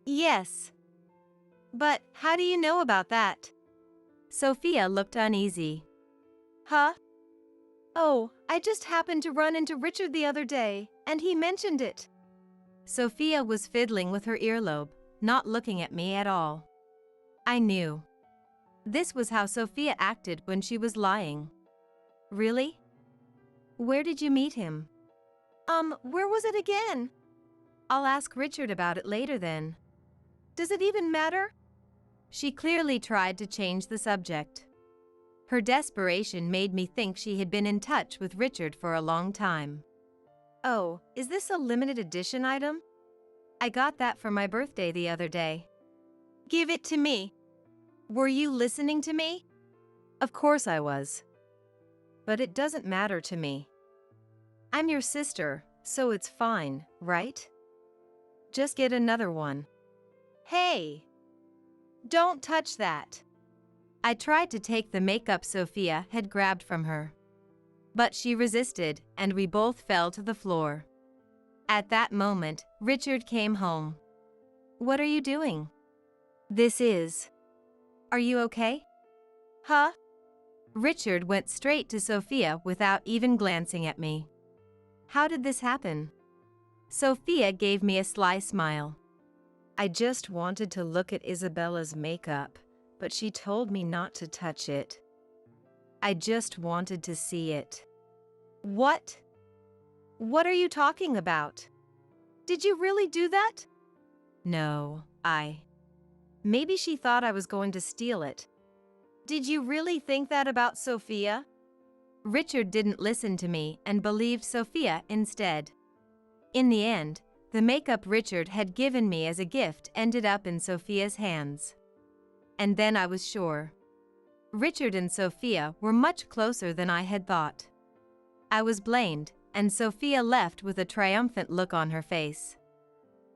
Yes. But how do you know about that? Sophia looked uneasy. Huh? Oh, I just happened to run into Richard the other day, and he mentioned it. Sophia was fiddling with her earlobe, not looking at me at all. I knew. This was how Sophia acted when she was lying. Really? Where did you meet him? Where was it again? I'll ask Richard about it later then. Does it even matter? She clearly tried to change the subject. Her desperation made me think she had been in touch with Richard for a long time. Oh, is this a limited edition item? I got that for my birthday the other day. Give it to me. Were you listening to me? Of course I was. But it doesn't matter to me. I'm your sister, so it's fine, right? Just get another one. Hey! Don't touch that. I tried to take the makeup Sophia had grabbed from her. But she resisted, and we both fell to the floor. At that moment, Richard came home. What are you doing? Are you okay? Huh? Richard went straight to Sophia without even glancing at me. How did this happen? Sophia gave me a sly smile. I just wanted to look at Isabella's makeup, but she told me not to touch it. I just wanted to see it. What? What are you talking about? Did you really do that? No, Maybe she thought I was going to steal it. Did you really think that about Sophia? Richard didn't listen to me and believed Sophia instead. In the end, the makeup Richard had given me as a gift ended up in Sophia's hands. And then I was sure. Richard and Sophia were much closer than I had thought. I was blamed, and Sophia left with a triumphant look on her face.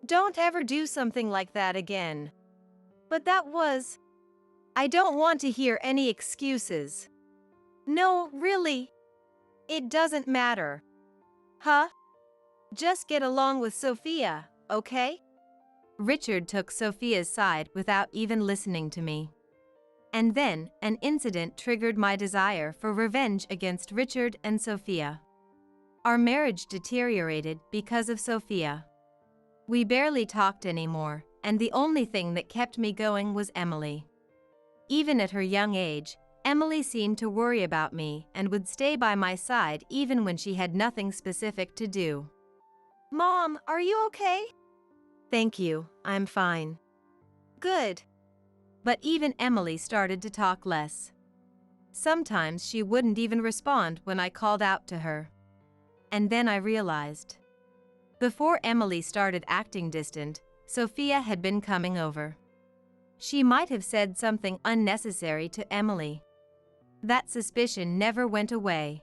Don't ever do something like that again. But I don't want to hear any excuses. No, really. It doesn't matter. Huh? Just get along with Sophia, okay? Richard took Sophia's side without even listening to me. And then, an incident triggered my desire for revenge against Richard and Sophia. Our marriage deteriorated because of Sophia. We barely talked anymore, and the only thing that kept me going was Emily. Even at her young age, Emily seemed to worry about me and would stay by my side even when she had nothing specific to do. Mom, are you okay? Thank you, I'm fine. Good. But even Emily started to talk less. Sometimes she wouldn't even respond when I called out to her. And then I realized. Before Emily started acting distant, Sophia had been coming over. She might have said something unnecessary to Emily. That suspicion never went away.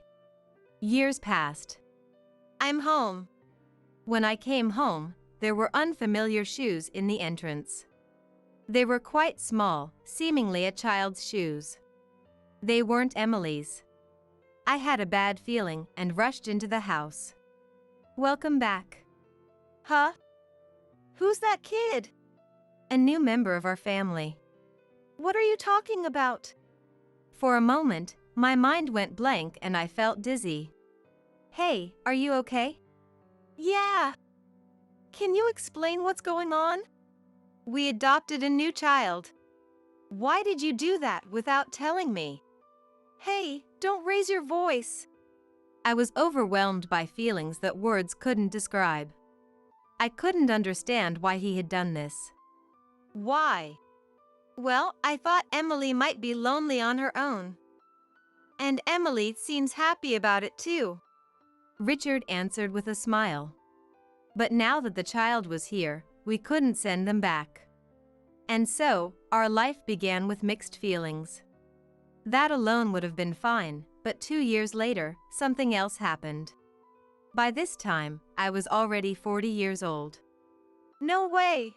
Years passed. I'm home. When I came home, there were unfamiliar shoes in the entrance. They were quite small, seemingly a child's shoes. They weren't Emily's. I had a bad feeling and rushed into the house. Welcome back. Huh? Who's that kid? A new member of our family. What are you talking about? For a moment, my mind went blank and I felt dizzy. Hey, are you okay? Yeah. Can you explain what's going on? We adopted a new child. Why did you do that without telling me? Hey, don't raise your voice. I was overwhelmed by feelings that words couldn't describe. I couldn't understand why he had done this. Why? Well, I thought Emily might be lonely on her own. And Emily seems happy about it too. Richard answered with a smile. But now that the child was here, we couldn't send them back. And so, our life began with mixed feelings. That alone would have been fine, but 2 years later, something else happened. By this time, I was already 40 years old. No way!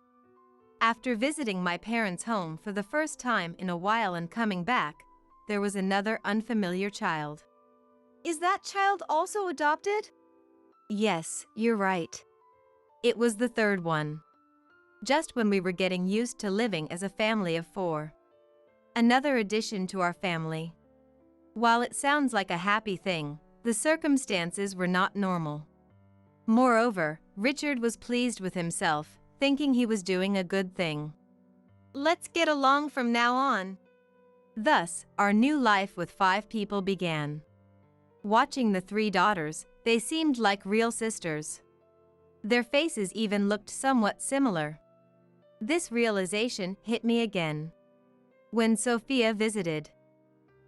After visiting my parents' home for the first time in a while and coming back, there was another unfamiliar child. Is that child also adopted? Yes, you're right. It was the third one. Just when we were getting used to living as a family of 4. Another addition to our family. While it sounds like a happy thing, the circumstances were not normal. Moreover, Richard was pleased with himself, thinking he was doing a good thing. Let's get along from now on. Thus, our new life with 5 people began. Watching the 3 daughters, they seemed like real sisters. Their faces even looked somewhat similar. This realization hit me again. When Sophia visited.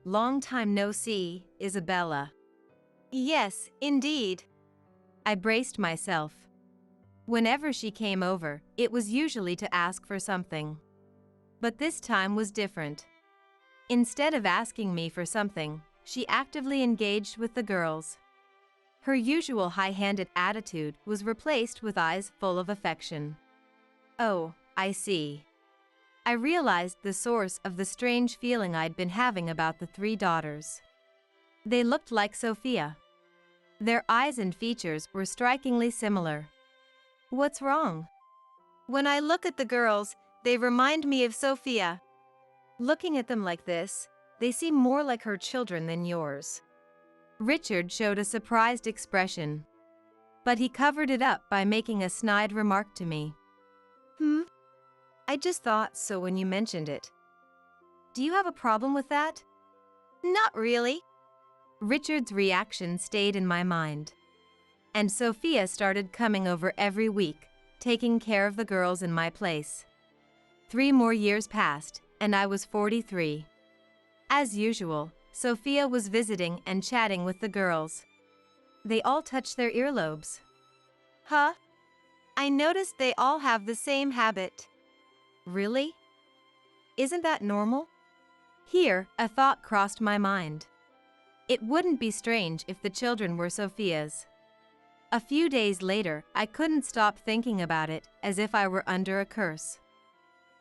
Long time no see, Isabella. Yes, indeed. I braced myself. Whenever she came over, it was usually to ask for something. But this time was different. Instead of asking me for something, she actively engaged with the girls. Her usual high-handed attitude was replaced with eyes full of affection. Oh, I see. I realized the source of the strange feeling I'd been having about the three daughters. They looked like Sophia. Their eyes and features were strikingly similar. What's wrong? When I look at the girls, they remind me of Sophia. Looking at them like this, they seem more like her children than yours. Richard showed a surprised expression, but he covered it up by making a snide remark to me. I just thought so when you mentioned it. Do you have a problem with that? Not really. Richard's reaction stayed in my mind. And Sophia started coming over every week, taking care of the girls in my place. 3 more years passed, and I was 43. As usual, Sophia was visiting and chatting with the girls. They all touched their earlobes. Huh? I noticed they all have the same habit. Really? Isn't that normal? Here, a thought crossed my mind. It wouldn't be strange if the children were Sophia's. A few days later, I couldn't stop thinking about it, as if I were under a curse.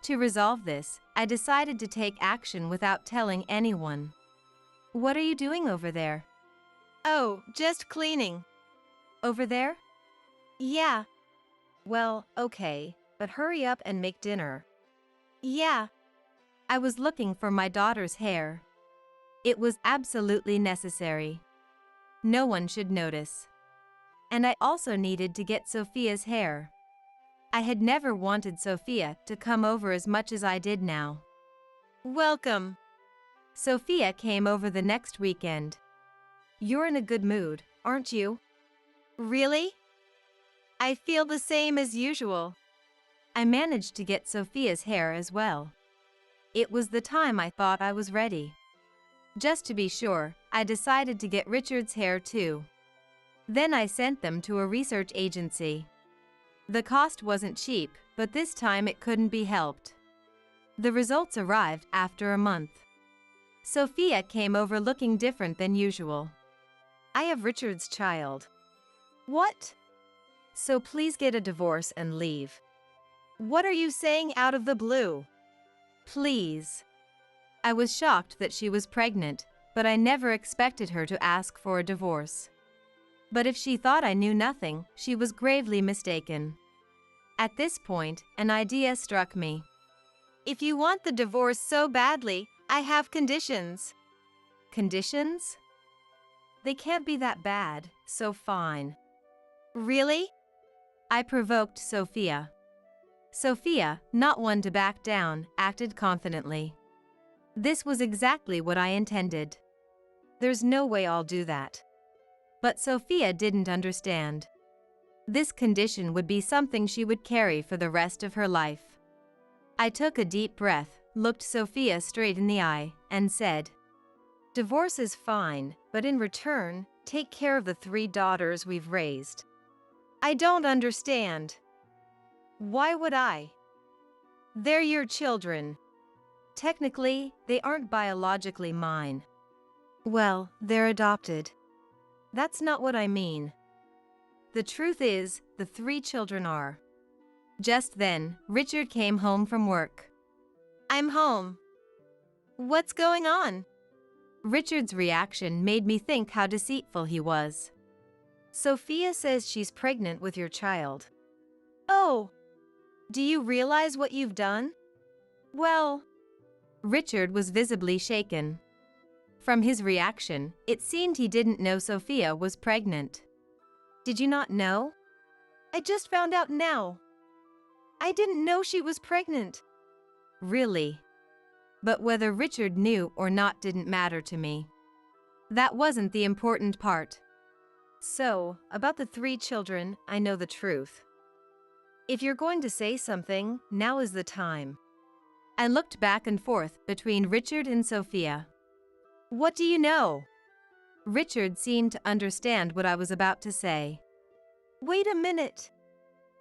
To resolve this, I decided to take action without telling anyone. What are you doing over there? Oh, just cleaning. Over there? Yeah. Well, okay, but hurry up and make dinner. Yeah. I was looking for my daughter's hair. It was absolutely necessary. No one should notice. And I also needed to get Sophia's hair. I had never wanted Sophia to come over as much as I did now. Welcome. Sophia came over the next weekend. You're in a good mood, aren't you? Really? I feel the same as usual. I managed to get Sophia's hair as well. It was the time I thought I was ready. Just to be sure, I decided to get Richard's hair too. Then I sent them to a research agency. The cost wasn't cheap, but this time it couldn't be helped. The results arrived after a month. Sophia came over looking different than usual. I have Richard's child. What? So please get a divorce and leave. What are you saying out of the blue? Please. I was shocked that she was pregnant, but I never expected her to ask for a divorce. But if she thought I knew nothing, she was gravely mistaken. At this point, an idea struck me. If you want the divorce so badly, I have conditions. Conditions? They can't be that bad, so fine. Really? I provoked Sophia. Sophia, not one to back down, acted confidently. This was exactly what I intended. There's no way I'll do that. But Sophia didn't understand. This condition would be something she would carry for the rest of her life. I took a deep breath, looked Sophia straight in the eye, and said, "Divorce is fine, but in return, take care of the 3 daughters we've raised." I don't understand. Why would I? They're your children. Technically, they aren't biologically mine. Well, they're adopted. That's not what I mean. The truth is, the 3 children are. Just then, Richard came home from work. I'm home. What's going on? Richard's reaction made me think how deceitful he was. Sophia says she's pregnant with your child. Oh! Do you realize what you've done? Well... Richard was visibly shaken. From his reaction, it seemed he didn't know Sophia was pregnant. Did you not know? I just found out now. I didn't know she was pregnant. Really? But whether Richard knew or not didn't matter to me. That wasn't the important part. So, about the 3 children, I know the truth. If you're going to say something, now is the time. I looked back and forth between Richard and Sophia. What do you know? Richard seemed to understand what I was about to say. Wait a minute.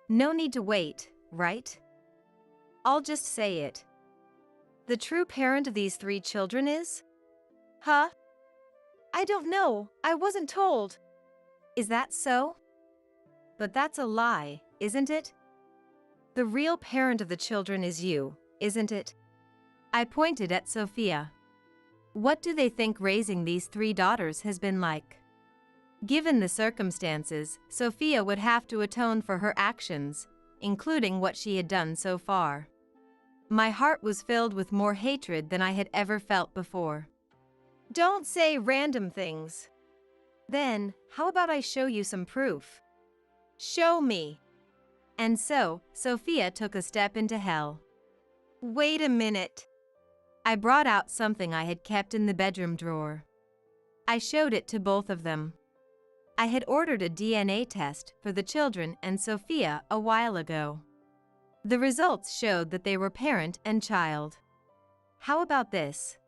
No need to wait, right? I'll just say it. The true parent of these 3 children is? Huh? I don't know, I wasn't told. Is that so? But that's a lie, isn't it? The real parent of the children is you, isn't it? I pointed at Sophia. What do they think raising these 3 daughters has been like? Given the circumstances, Sophia would have to atone for her actions, including what she had done so far. My heart was filled with more hatred than I had ever felt before. Don't say random things. Then, how about I show you some proof? Show me. And so, Sophia took a step into hell. Wait a minute. I brought out something I had kept in the bedroom drawer. I showed it to both of them. I had ordered a DNA test for the children and Sophia a while ago. The results showed that they were parent and child. How about this?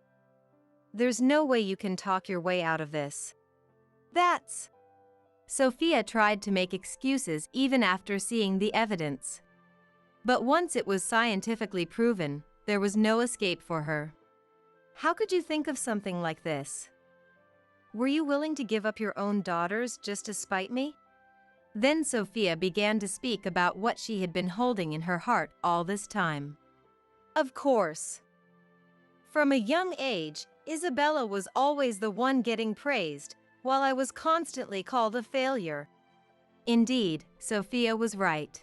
There's no way you can talk your way out of this. That's... Sophia tried to make excuses even after seeing the evidence. But once it was scientifically proven, there was no escape for her. How could you think of something like this? Were you willing to give up your own daughters just to spite me? Then Sophia began to speak about what she had been holding in her heart all this time. Of course. From a young age, Isabella was always the one getting praised, while I was constantly called a failure. Indeed, Sophia was right.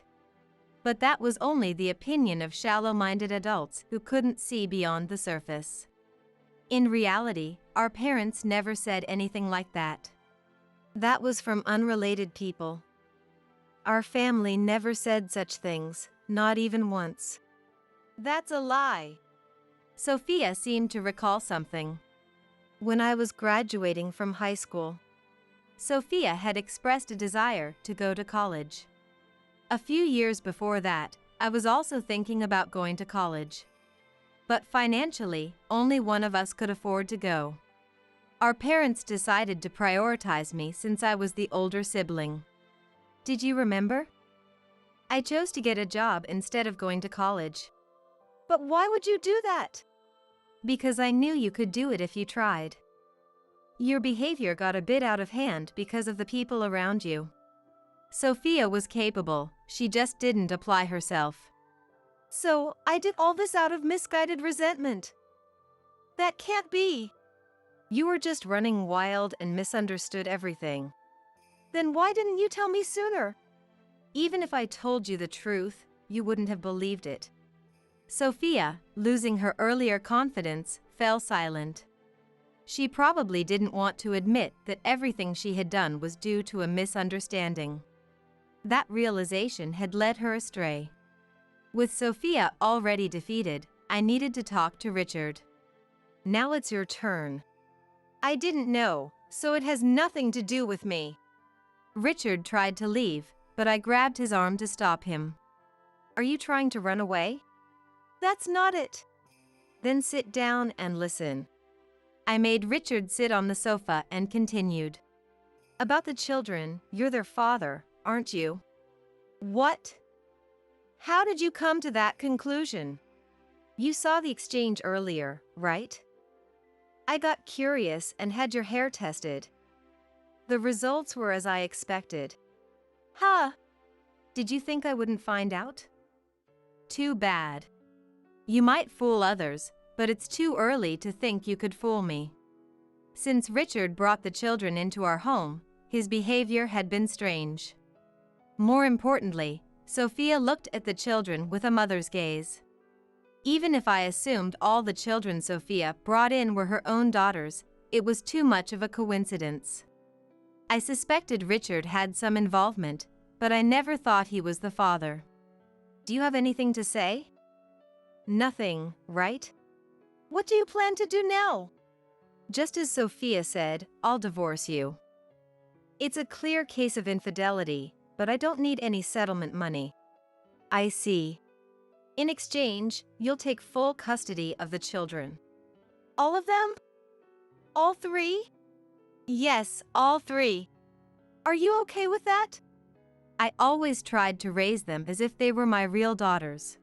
But that was only the opinion of shallow-minded adults who couldn't see beyond the surface. In reality, our parents never said anything like that. That was from unrelated people. Our family never said such things, not even once. That's a lie. Sophia seemed to recall something. When I was graduating from high school, Sophia had expressed a desire to go to college. A few years before that, I was also thinking about going to college. But financially, only one of us could afford to go. Our parents decided to prioritize me since I was the older sibling. Did you remember? I chose to get a job instead of going to college. But why would you do that? Because I knew you could do it if you tried. Your behavior got a bit out of hand because of the people around you. Sophia was capable, she just didn't apply herself. So, I did all this out of misguided resentment. That can't be. You were just running wild and misunderstood everything. Then why didn't you tell me sooner? Even if I told you the truth, you wouldn't have believed it. Sophia, losing her earlier confidence, fell silent. She probably didn't want to admit that everything she had done was due to a misunderstanding. That realization had led her astray. With Sophia already defeated, I needed to talk to Richard. Now it's your turn. I didn't know, so it has nothing to do with me. Richard tried to leave, but I grabbed his arm to stop him. Are you trying to run away? That's not it. Then sit down and listen. I made Richard sit on the sofa and continued. About the children, you're their father, aren't you? What? How did you come to that conclusion? You saw the exchange earlier, right? I got curious and had your hair tested. The results were as I expected. Huh? Did you think I wouldn't find out? Too bad. You might fool others, but it's too early to think you could fool me. Since Richard brought the children into our home, his behavior had been strange. More importantly, Sophia looked at the children with a mother's gaze. Even if I assumed all the children Sophia brought in were her own daughters, it was too much of a coincidence. I suspected Richard had some involvement, but I never thought he was the father. Do you have anything to say? Nothing, right? What do you plan to do now? Just as Sophia said, I'll divorce you. It's a clear case of infidelity, but I don't need any settlement money. I see. In exchange, you'll take full custody of the children. All of them? All three? Yes, all three. Are you okay with that? I always tried to raise them as if they were my real daughters.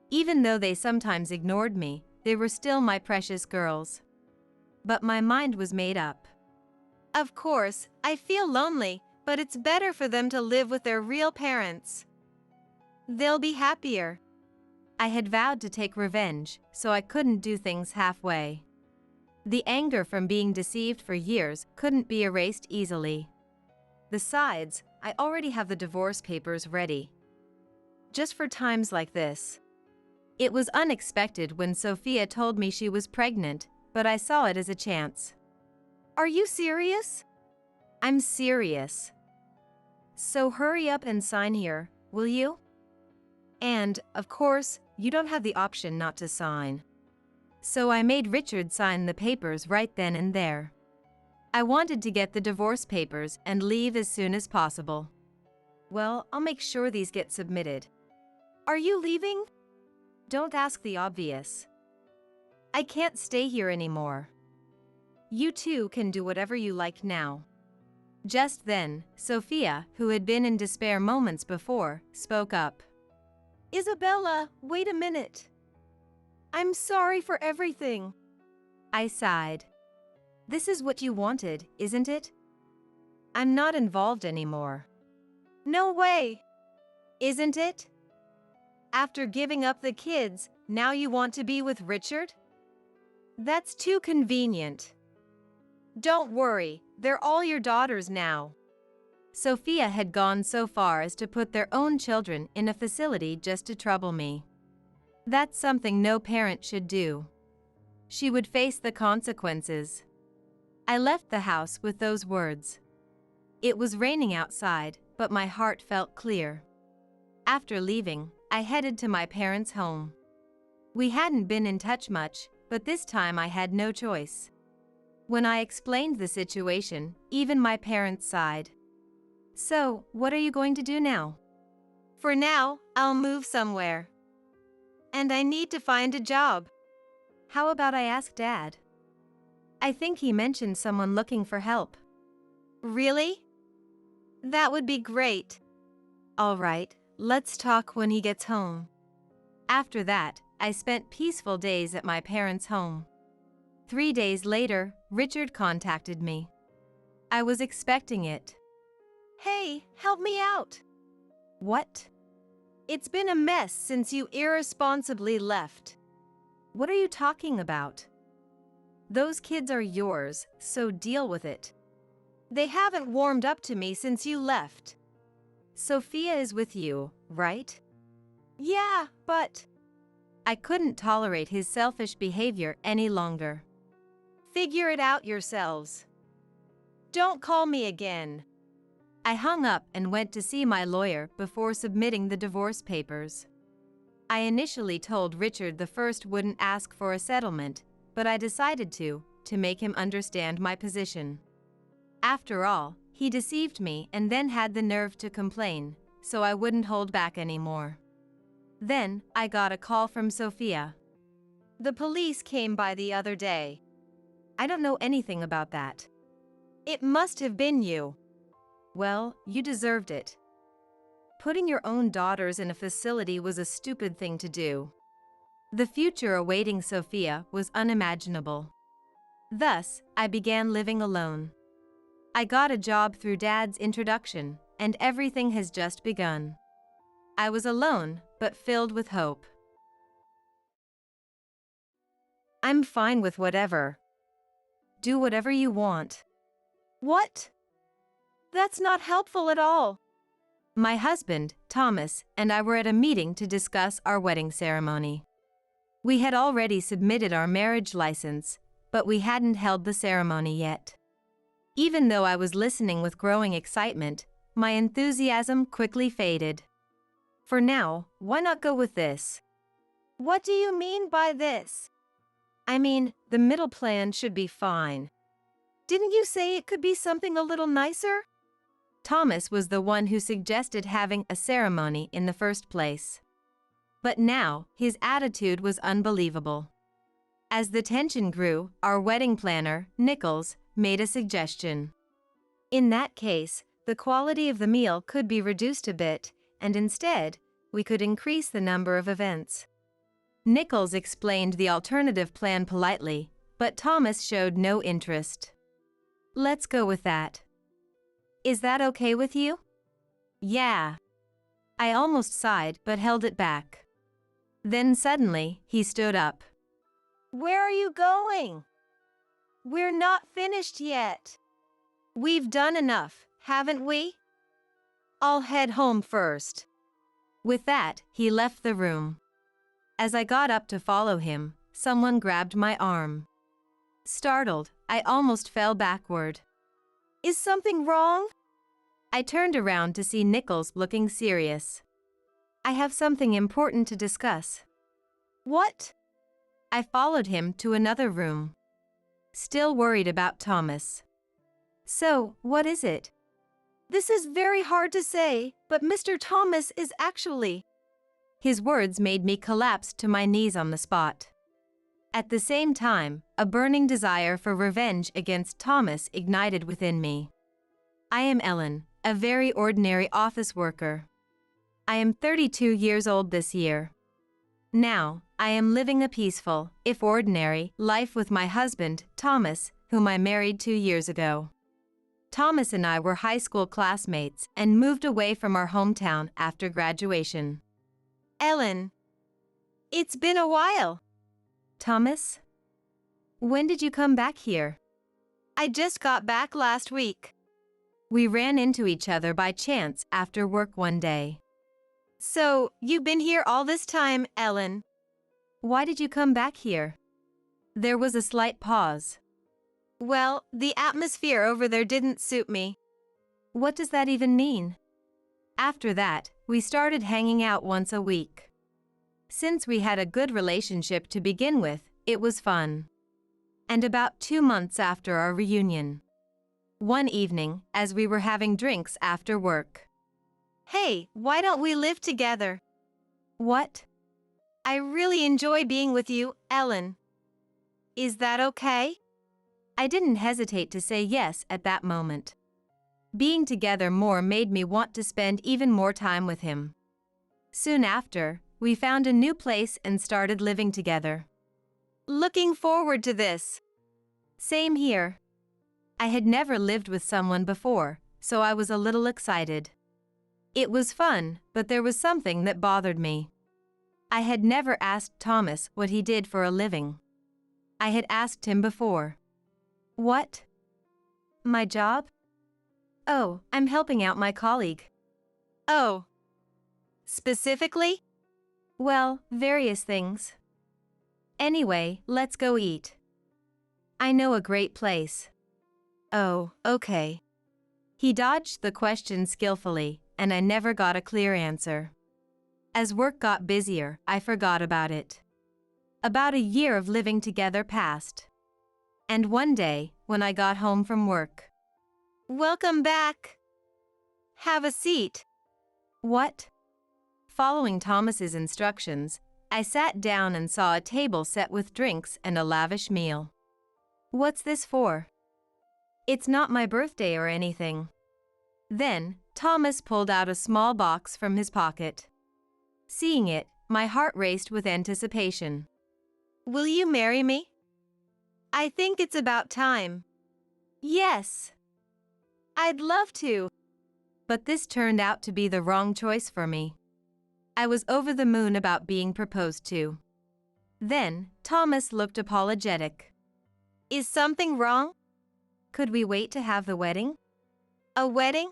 Even though they sometimes ignored me, they were still my precious girls. But my mind was made up. Of course, I feel lonely, but it's better for them to live with their real parents. They'll be happier. I had vowed to take revenge, so I couldn't do things halfway. The anger from being deceived for years couldn't be erased easily. Besides, I already have the divorce papers ready. Just for times like this. It was unexpected when Sophia told me she was pregnant, but I saw it as a chance. Are you serious? I'm serious. So hurry up and sign here, will you? And, of course, you don't have the option not to sign. So I made Richard sign the papers right then and there. I wanted to get the divorce papers and leave as soon as possible. Well, I'll make sure these get submitted. Are you leaving? Don't ask the obvious. I can't stay here anymore. You two can do whatever you like now. Just then, Sophia, who had been in despair moments before, spoke up. Isabella, wait a minute. I'm sorry for everything. I sighed. This is what you wanted, isn't it? I'm not involved anymore. No way. Isn't it? After giving up the kids, now you want to be with Richard? That's too convenient. Don't worry, they're all your daughters now. Sophia had gone so far as to put their own children in a facility just to trouble me. That's something no parent should do. She would face the consequences. I left the house with those words. It was raining outside, but my heart felt clear. After leaving, I headed to my parents' home. We hadn't been in touch much, but this time I had no choice. When I explained the situation, even my parents sighed. So, what are you going to do now? For now, I'll move somewhere. And I need to find a job. How about I ask Dad? I think he mentioned someone looking for help. Really? That would be great. All right, let's talk when he gets home. After that, I spent peaceful days at my parents' home. 3 days later, Richard contacted me. I was expecting it. Hey, help me out. What? It's been a mess since you irresponsibly left. What are you talking about? Those kids are yours, so deal with it. They haven't warmed up to me since you left. Sophia is with you, right? Yeah, but... I couldn't tolerate his selfish behavior any longer. Figure it out yourselves. Don't call me again. I hung up and went to see my lawyer before submitting the divorce papers. I initially told Richard the first wouldn't ask for a settlement, but I decided to make him understand my position. After all, he deceived me and then had the nerve to complain, so I wouldn't hold back anymore. Then, I got a call from Sophia. The police came by the other day. I don't know anything about that. It must have been you. Well, you deserved it. Putting your own daughters in a facility was a stupid thing to do. The future awaiting Sophia was unimaginable. Thus, I began living alone. I got a job through Dad's introduction, and everything has just begun. I was alone, but filled with hope. I'm fine with whatever. Do whatever you want. What? That's not helpful at all. My husband, Thomas, and I were at a meeting to discuss our wedding ceremony. We had already submitted our marriage license, but we hadn't held the ceremony yet. Even though I was listening with growing excitement, my enthusiasm quickly faded. For now, why not go with this? What do you mean by this? I mean, the middle plan should be fine. Didn't you say it could be something a little nicer? Thomas was the one who suggested having a ceremony in the first place. But now, his attitude was unbelievable. As the tension grew, our wedding planner, Nichols, made a suggestion. In that case, the quality of the meal could be reduced a bit, and instead, we could increase the number of events. Nichols explained the alternative plan politely, but Thomas showed no interest. Let's go with that. Is that okay with you? Yeah. I almost sighed but held it back. Then suddenly, he stood up. Where are you going? We're not finished yet. We've done enough, haven't we? I'll head home first. With that, he left the room. As I got up to follow him, someone grabbed my arm. Startled, I almost fell backward. Is something wrong? I turned around to see Nichols looking serious. I have something important to discuss. What? I followed him to another room. Still worried about Thomas. So, what is it? This is very hard to say, but Mr. Thomas is actually... His words made me collapse to my knees on the spot. At the same time, a burning desire for revenge against Thomas ignited within me. I am Ellen, a very ordinary office worker. I am 32 years old this year. Now, I am living a peaceful, if ordinary, life with my husband, Thomas, whom I married 2 years ago. Thomas and I were high school classmates and moved away from our hometown after graduation. Ellen. It's been a while. Thomas? When did you come back here? I just got back last week. We ran into each other by chance after work one day. So, you've been here all this time, Ellen. Why did you come back here? There was a slight pause. Well, the atmosphere over there didn't suit me. What does that even mean? After that, we started hanging out once a week. Since we had a good relationship to begin with, it was fun. And about 2 months after our reunion. One evening, as we were having drinks after work. Hey, why don't we live together? What? I really enjoy being with you, Ellen. Is that okay? I didn't hesitate to say yes at that moment. Being together more made me want to spend even more time with him. Soon after, we found a new place and started living together. Looking forward to this. Same here. I had never lived with someone before, so I was a little excited. It was fun, but there was something that bothered me. I had never asked Thomas what he did for a living. I had asked him before. What? My job? Oh, I'm helping out my colleague. Oh. Specifically? Well, various things. Anyway, let's go eat. I know a great place. Oh, okay. He dodged the question skillfully, and I never got a clear answer. As work got busier, I forgot about it. About a year of living together passed. And one day, when I got home from work. Welcome back. Have a seat. What? Following Thomas's instructions, I sat down and saw a table set with drinks and a lavish meal. What's this for? It's not my birthday or anything. Then, Thomas pulled out a small box from his pocket. Seeing it, my heart raced with anticipation. Will you marry me? I think it's about time. Yes. I'd love to. But this turned out to be the wrong choice for me. I was over the moon about being proposed to. Then, Thomas looked apologetic. Is something wrong? Could we wait to have the wedding? A wedding?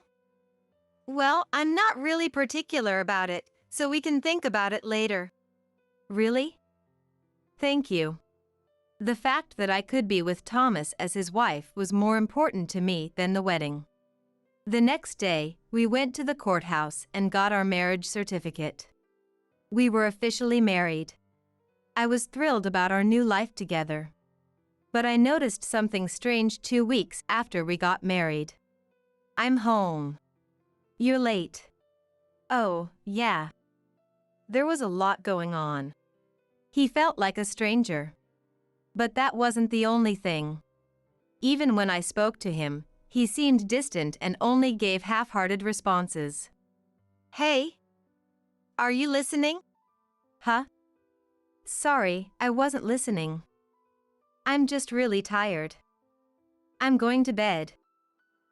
Well, I'm not really particular about it, so we can think about it later. Really? Thank you. The fact that I could be with Thomas as his wife was more important to me than the wedding. The next day, we went to the courthouse and got our marriage certificate. We were officially married. I was thrilled about our new life together. But I noticed something strange 2 weeks after we got married. I'm home. You're late. Oh, yeah. There was a lot going on. He felt like a stranger. But that wasn't the only thing. Even when I spoke to him, he seemed distant and only gave half-hearted responses. Hey? Are you listening? Huh? Sorry, I wasn't listening. I'm just really tired. I'm going to bed.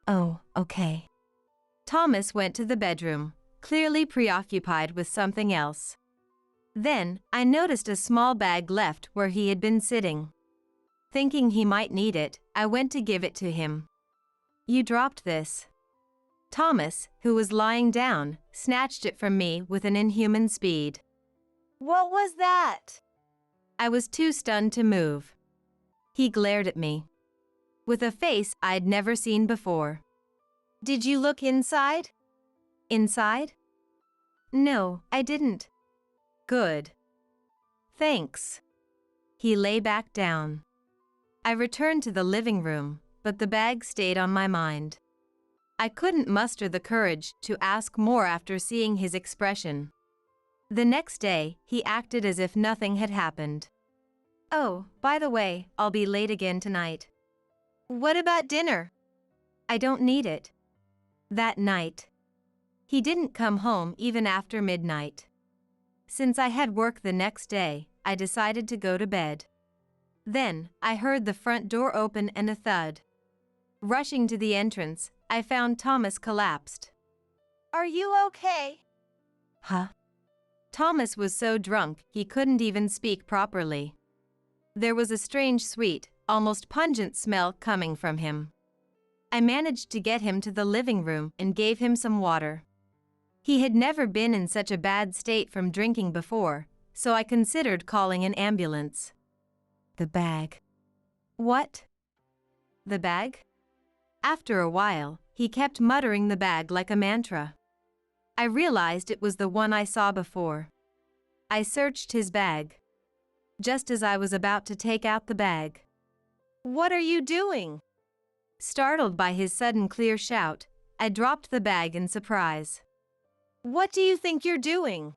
Oh, okay. Thomas went to the bedroom, clearly preoccupied with something else. Then, I noticed a small bag left where he had been sitting. Thinking he might need it, I went to give it to him. You dropped this. Thomas, who was lying down, snatched it from me with an inhuman speed. What was that? I was too stunned to move. He glared at me with a face I'd never seen before. Did you look inside? Inside? No, I didn't. Good. Thanks. He lay back down. I returned to the living room, but the bag stayed on my mind. I couldn't muster the courage to ask more after seeing his expression. The next day, he acted as if nothing had happened. Oh, by the way, I'll be late again tonight. What about dinner? I don't need it. That night. He didn't come home even after midnight. Since I had work the next day, I decided to go to bed. Then, I heard the front door open and a thud. Rushing to the entrance, I found Thomas collapsed. Are you okay? Huh? Thomas was so drunk he couldn't even speak properly. There was a strange sweet, almost pungent smell coming from him. I managed to get him to the living room and gave him some water. He had never been in such a bad state from drinking before, so I considered calling an ambulance. The bag. What? The bag? After a while, he kept muttering the bag like a mantra. I realized it was the one I saw before. I searched his bag. Just as I was about to take out the bag. What are you doing? Startled by his sudden clear shout, I dropped the bag in surprise. What do you think you're doing?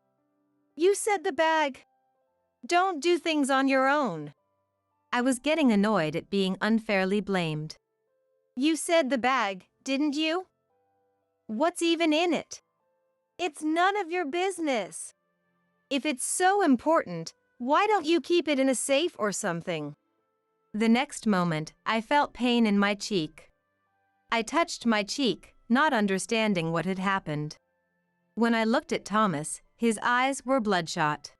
You said the bag. Don't do things on your own. I was getting annoyed at being unfairly blamed. You said the bag, didn't you? What's even in it? It's none of your business. If it's so important, why don't you keep it in a safe or something? The next moment, I felt pain in my cheek. I touched my cheek, not understanding what had happened. When I looked at Thomas, his eyes were bloodshot.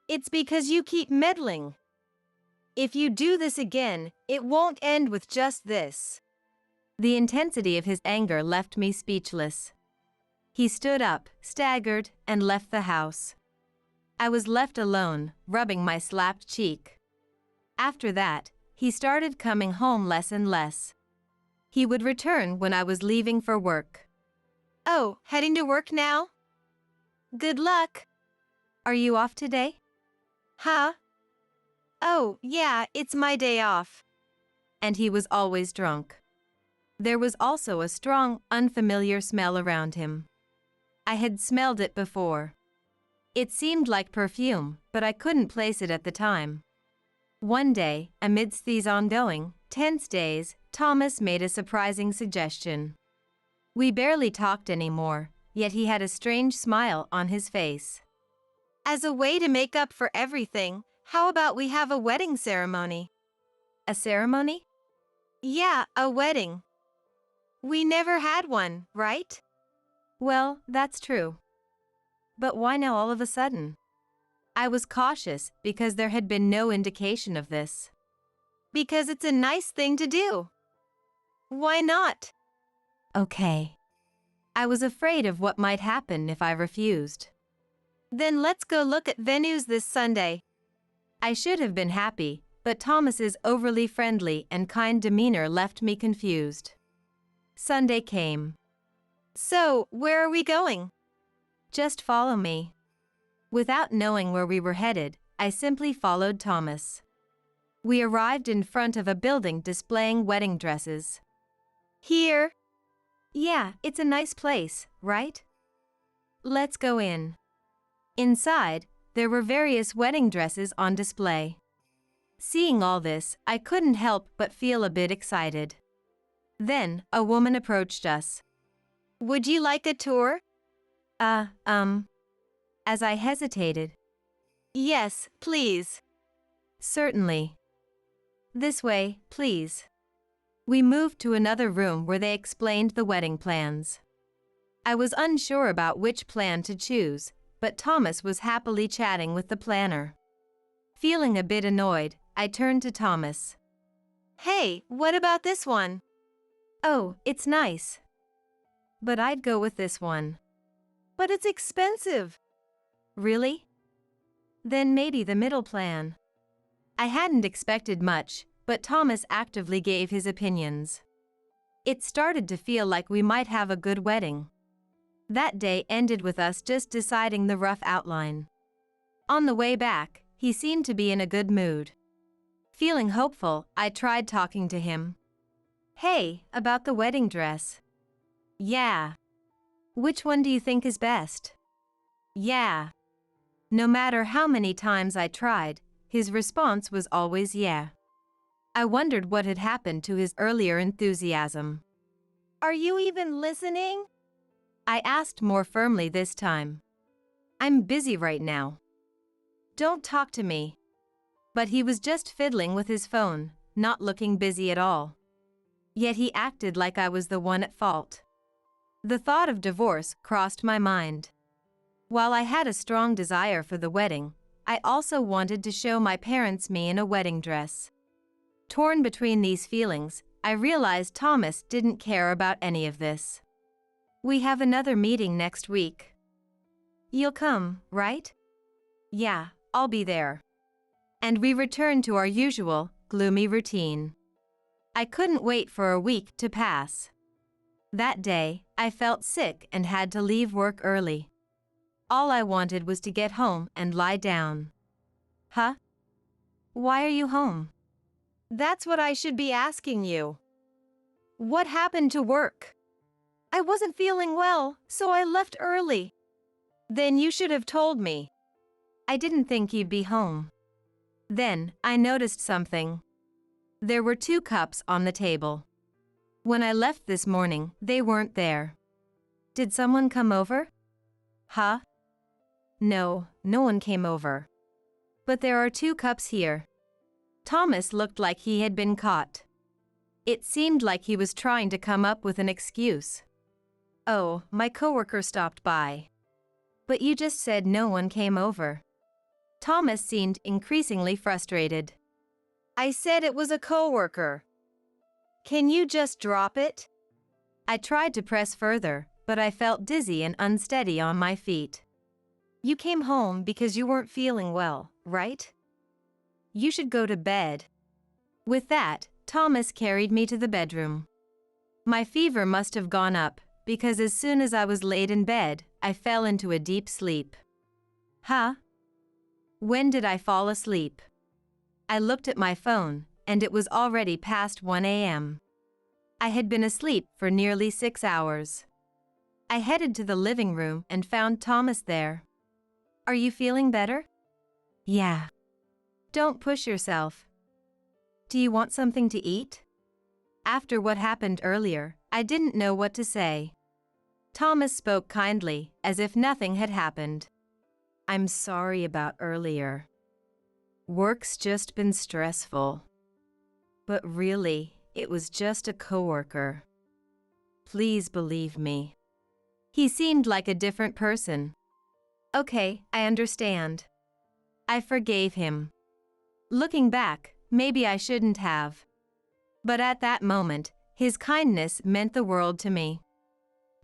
It's because you keep meddling. If you do this again, it won't end with just this. The intensity of his anger left me speechless. He stood up, staggered, and left the house. I was left alone, rubbing my slapped cheek. After that, he started coming home less and less. He would return when I was leaving for work. Oh, heading to work now? Good luck. Are you off today? Huh? Oh, yeah, it's my day off. And he was always drunk. There was also a strong, unfamiliar smell around him. I had smelled it before. It seemed like perfume, but I couldn't place it at the time. One day, amidst these ongoing, tense days, Thomas made a surprising suggestion. We barely talked anymore, yet he had a strange smile on his face. As a way to make up for everything, how about we have a wedding ceremony? A ceremony? Yeah, a wedding. We never had one, right? Well, that's true. But why now all of a sudden? I was cautious because there had been no indication of this. Because it's a nice thing to do. Why not? Okay. I was afraid of what might happen if I refused. Then let's go look at venues this Sunday. I should have been happy, but Thomas's overly friendly and kind demeanor left me confused. Sunday came. So, where are we going? Just follow me. Without knowing where we were headed, I simply followed Thomas. We arrived in front of a building displaying wedding dresses. Here? Yeah, it's a nice place, right? Let's go in. Inside, there were various wedding dresses on display. Seeing all this, I couldn't help but feel a bit excited. Then, a woman approached us. "Would you like a tour?" As I hesitated. "Yes, please." "Certainly. This way, please." We moved to another room where they explained the wedding plans. I was unsure about which plan to choose, but Thomas was happily chatting with the planner. Feeling a bit annoyed, I turned to Thomas. "Hey, what about this one?" "Oh, it's nice. But I'd go with this one." "But it's expensive." "Really? Then maybe the middle plan." I hadn't expected much, but Thomas actively gave his opinions. It started to feel like we might have a good wedding. That day ended with us just deciding the rough outline. On the way back, he seemed to be in a good mood. Feeling hopeful, I tried talking to him. "Hey, about the wedding dress." "Yeah." "Which one do you think is best?" "Yeah." No matter how many times I tried, his response was always yeah. I wondered what had happened to his earlier enthusiasm. "Are you even listening?" I asked more firmly this time. "I'm busy right now. Don't talk to me." But he was just fiddling with his phone, not looking busy at all. Yet he acted like I was the one at fault. The thought of divorce crossed my mind. While I had a strong desire for the wedding, I also wanted to show my parents me in a wedding dress. Torn between these feelings, I realized Thomas didn't care about any of this. "We have another meeting next week. You'll come, right?" "Yeah, I'll be there." And we returned to our usual, gloomy routine. I couldn't wait for a week to pass. That day, I felt sick and had to leave work early. All I wanted was to get home and lie down. "Huh? Why are you home?" "That's what I should be asking you. What happened to work?" "I wasn't feeling well, so I left early." "Then you should have told me." "I didn't think you'd be home." Then, I noticed something. There were 2 cups on the table. When I left this morning, they weren't there. Did someone come over? Huh? No, no one came over. But there are 2 cups here. Thomas looked like he had been caught. It seemed like he was trying to come up with an excuse. "Oh, my coworker stopped by." "But you just said no one came over." Thomas seemed increasingly frustrated. "I said it was a coworker. Can you just drop it?" I tried to press further, but I felt dizzy and unsteady on my feet. "You came home because you weren't feeling well, right? You should go to bed." With that, Thomas carried me to the bedroom. My fever must have gone up, because as soon as I was laid in bed, I fell into a deep sleep. Huh? When did I fall asleep? I looked at my phone, and it was already past 1 a.m. I had been asleep for nearly 6 hours. I headed to the living room and found Thomas there. "Are you feeling better?" "Yeah." "Don't push yourself. Do you want something to eat?" After what happened earlier, I didn't know what to say. Thomas spoke kindly, as if nothing had happened. "I'm sorry about earlier. Work's just been stressful. But really, it was just a coworker. Please believe me." He seemed like a different person. Okay, I understand. I forgave him. Looking back, maybe I shouldn't have. But at that moment, his kindness meant the world to me.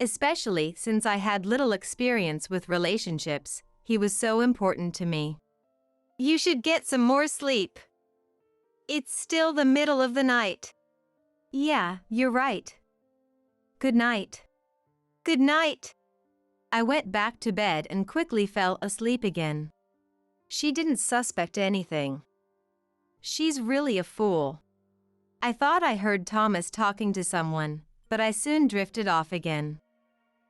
Especially since I had little experience with relationships, he was so important to me. "You should get some more sleep. It's still the middle of the night." "Yeah, you're right. Good night." "Good night." I went back to bed and quickly fell asleep again. She didn't suspect anything. She's really a fool. I thought I heard Thomas talking to someone, but I soon drifted off again.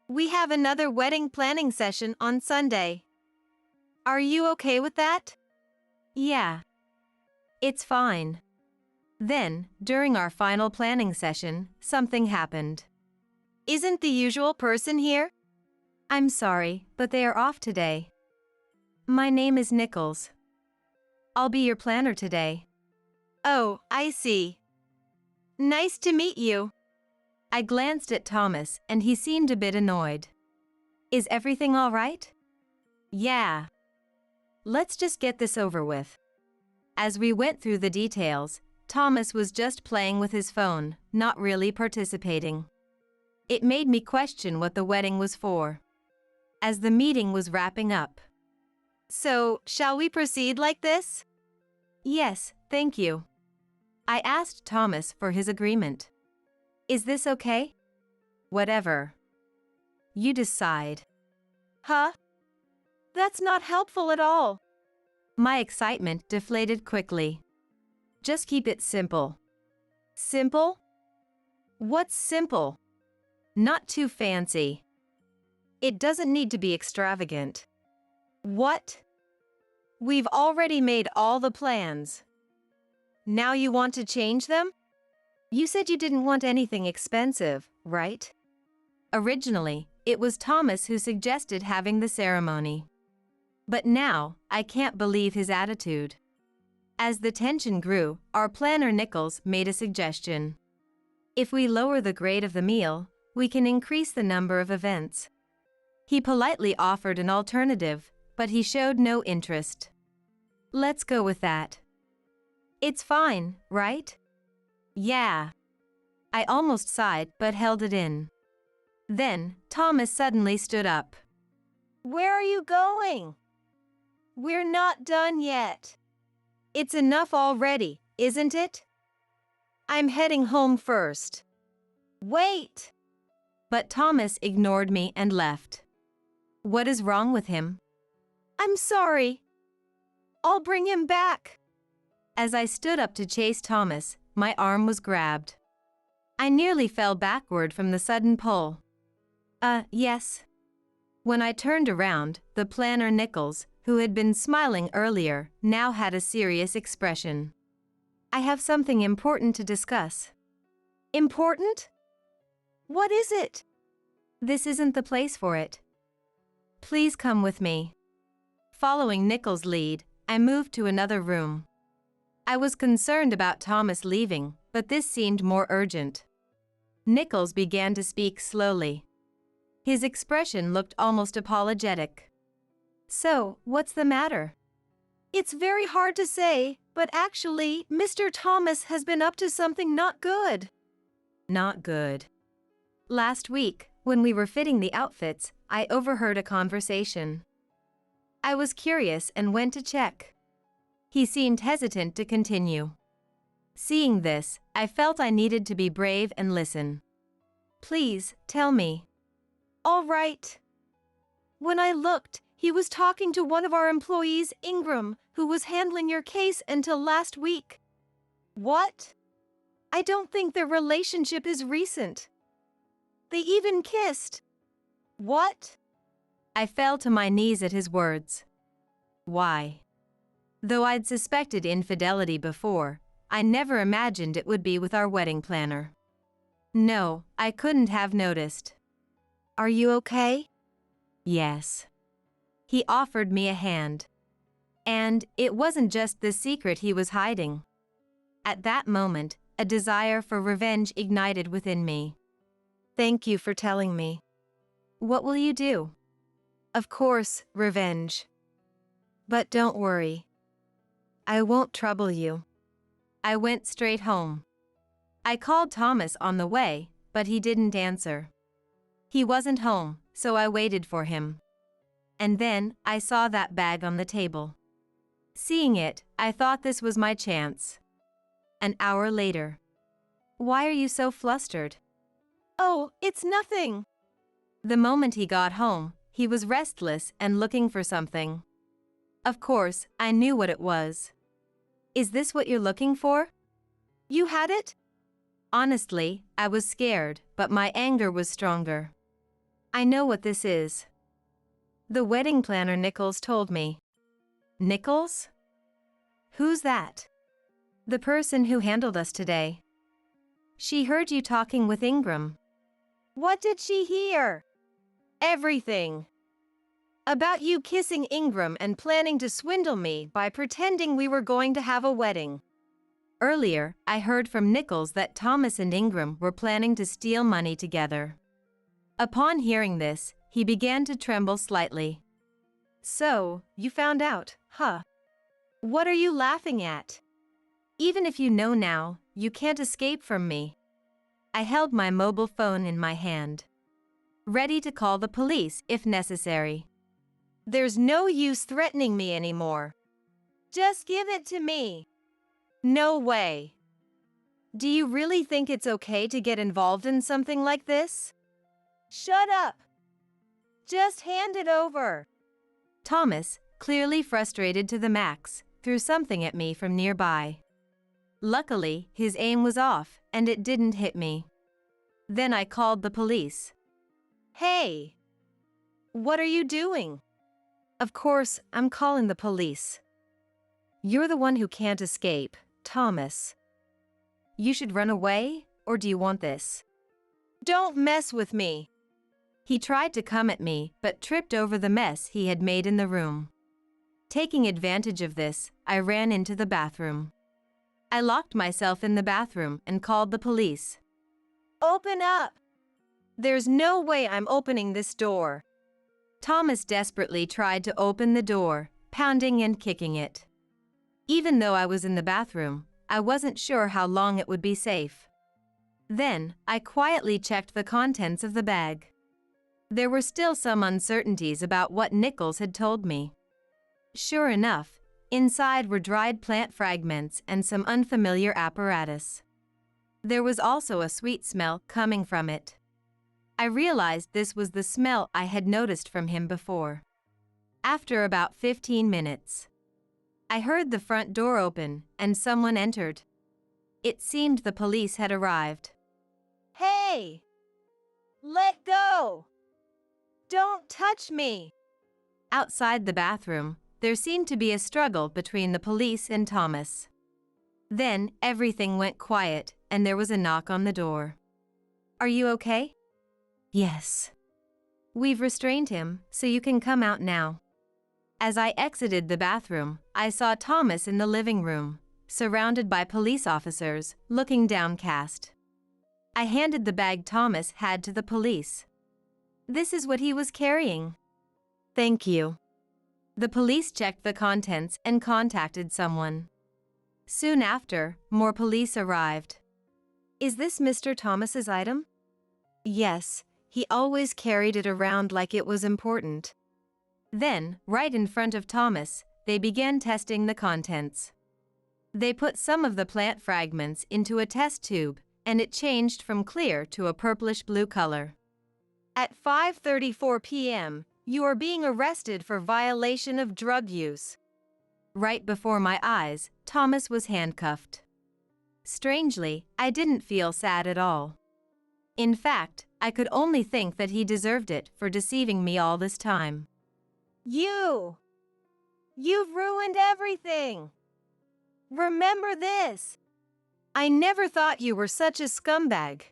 "We have another wedding planning session on Sunday. Are you okay with that?" "Yeah. It's fine. Then, during our final planning session, something happened. Isn't the usual person here? I'm sorry, but they are off today. My name is Nichols. I'll be your planner today. Oh, I see. Nice to meet you. I glanced at Thomas and he seemed a bit annoyed. Is everything all right? Yeah. Let's just get this over with. As we went through the details, Thomas was just playing with his phone, not really participating. It made me question what the wedding was for. As the meeting was wrapping up. So, shall we proceed like this? Yes, thank you. I asked Thomas for his agreement. Is this okay? Whatever. You decide. Huh? That's not helpful at all. My excitement deflated quickly. Just keep it simple. Simple? What's simple? Not too fancy. It doesn't need to be extravagant. What? We've already made all the plans. Now you want to change them? You said you didn't want anything expensive, right? Originally, it was Thomas who suggested having the ceremony. But now, I can't believe his attitude. As the tension grew, our planner Nichols made a suggestion. If we lower the grade of the meal, we can increase the number of events. He politely offered an alternative, but he showed no interest. Let's go with that. It's fine, right? Yeah. I almost sighed but held it in. Then, Thomas suddenly stood up. Where are you going? We're not done yet. It's enough already, isn't it? I'm heading home first. Wait! But Thomas ignored me and left. What is wrong with him? I'm sorry. I'll bring him back. As I stood up to chase Thomas, my arm was grabbed. I nearly fell backward from the sudden pull. Yes. When I turned around, the planner Nichols, who had been smiling earlier, now had a serious expression. I have something important to discuss. Important? What is it? This isn't the place for it. Please come with me. Following Nichols' lead, I moved to another room. I was concerned about Thomas leaving, but this seemed more urgent. Nichols began to speak slowly. His expression looked almost apologetic. So, what's the matter? It's very hard to say, but actually, Mr. Thomas has been up to something not good. Not good. Last week, when we were fitting the outfits, I overheard a conversation. I was curious and went to check. He seemed hesitant to continue. Seeing this, I felt I needed to be brave and listen. Please, tell me. All right. When I looked, he was talking to one of our employees, Ingram, who was handling your case until last week. What? I don't think their relationship is recent. They even kissed. What? I fell to my knees at his words. Why? Though I'd suspected infidelity before, I never imagined it would be with our wedding planner. No, I couldn't have noticed. Are you okay? Yes. He offered me a hand. And it wasn't just the secret he was hiding. At that moment, a desire for revenge ignited within me. Thank you for telling me. What will you do? Of course, revenge. But don't worry. I won't trouble you. I went straight home. I called Thomas on the way, but he didn't answer. He wasn't home, so I waited for him. And then, I saw that bag on the table. Seeing it, I thought this was my chance. An hour later. Why are you so flustered? Oh, it's nothing. The moment he got home, he was restless and looking for something. Of course, I knew what it was. Is this what you're looking for? You had it? Honestly, I was scared, but my anger was stronger. I know what this is. The wedding planner Nichols told me. Nichols? Who's that? The person who handled us today. She heard you talking with Ingram. What did she hear? Everything. About you kissing Ingram and planning to swindle me by pretending we were going to have a wedding. Earlier, I heard from Nichols that Thomas and Ingram were planning to steal money together. Upon hearing this, he began to tremble slightly. So, you found out, huh? What are you laughing at? Even if you know now, you can't escape from me. I held my mobile phone in my hand, ready to call the police if necessary. There's no use threatening me anymore. Just give it to me. No way. Do you really think it's okay to get involved in something like this? Shut up. Just hand it over. Thomas, clearly frustrated to the max, threw something at me from nearby. Luckily, his aim was off, and it didn't hit me. Then I called the police. Hey! What are you doing? Of course, I'm calling the police. You're the one who can't escape, Thomas. You should run away, or do you want this? Don't mess with me. He tried to come at me, but tripped over the mess he had made in the room. Taking advantage of this, I ran into the bathroom. I locked myself in the bathroom and called the police. Open up! There's no way I'm opening this door. Thomas desperately tried to open the door, pounding and kicking it. Even though I was in the bathroom, I wasn't sure how long it would be safe. Then, I quietly checked the contents of the bag. There were still some uncertainties about what Nichols had told me. Sure enough, inside were dried plant fragments and some unfamiliar apparatus. There was also a sweet smell coming from it. I realized this was the smell I had noticed from him before. After about 15 minutes, I heard the front door open and someone entered. It seemed the police had arrived. Hey! Let go! Don't touch me! Outside the bathroom, there seemed to be a struggle between the police and Thomas. Then, everything went quiet and there was a knock on the door. Are you okay? Yes. We've restrained him, so you can come out now. As I exited the bathroom, I saw Thomas in the living room, surrounded by police officers, looking downcast. I handed the bag Thomas had to the police. This is what he was carrying. Thank you. The police checked the contents and contacted someone. Soon after, more police arrived. Is this Mr. Thomas's item? Yes, he always carried it around like it was important. Then, right in front of Thomas, they began testing the contents. They put some of the plant fragments into a test tube, and it changed from clear to a purplish-blue color. At 5:34 p.m., you are being arrested for violation of drug use. Right before my eyes, Thomas was handcuffed. Strangely, I didn't feel sad at all. In fact, I could only think that he deserved it for deceiving me all this time. You've ruined everything. Remember this. I never thought you were such a scumbag.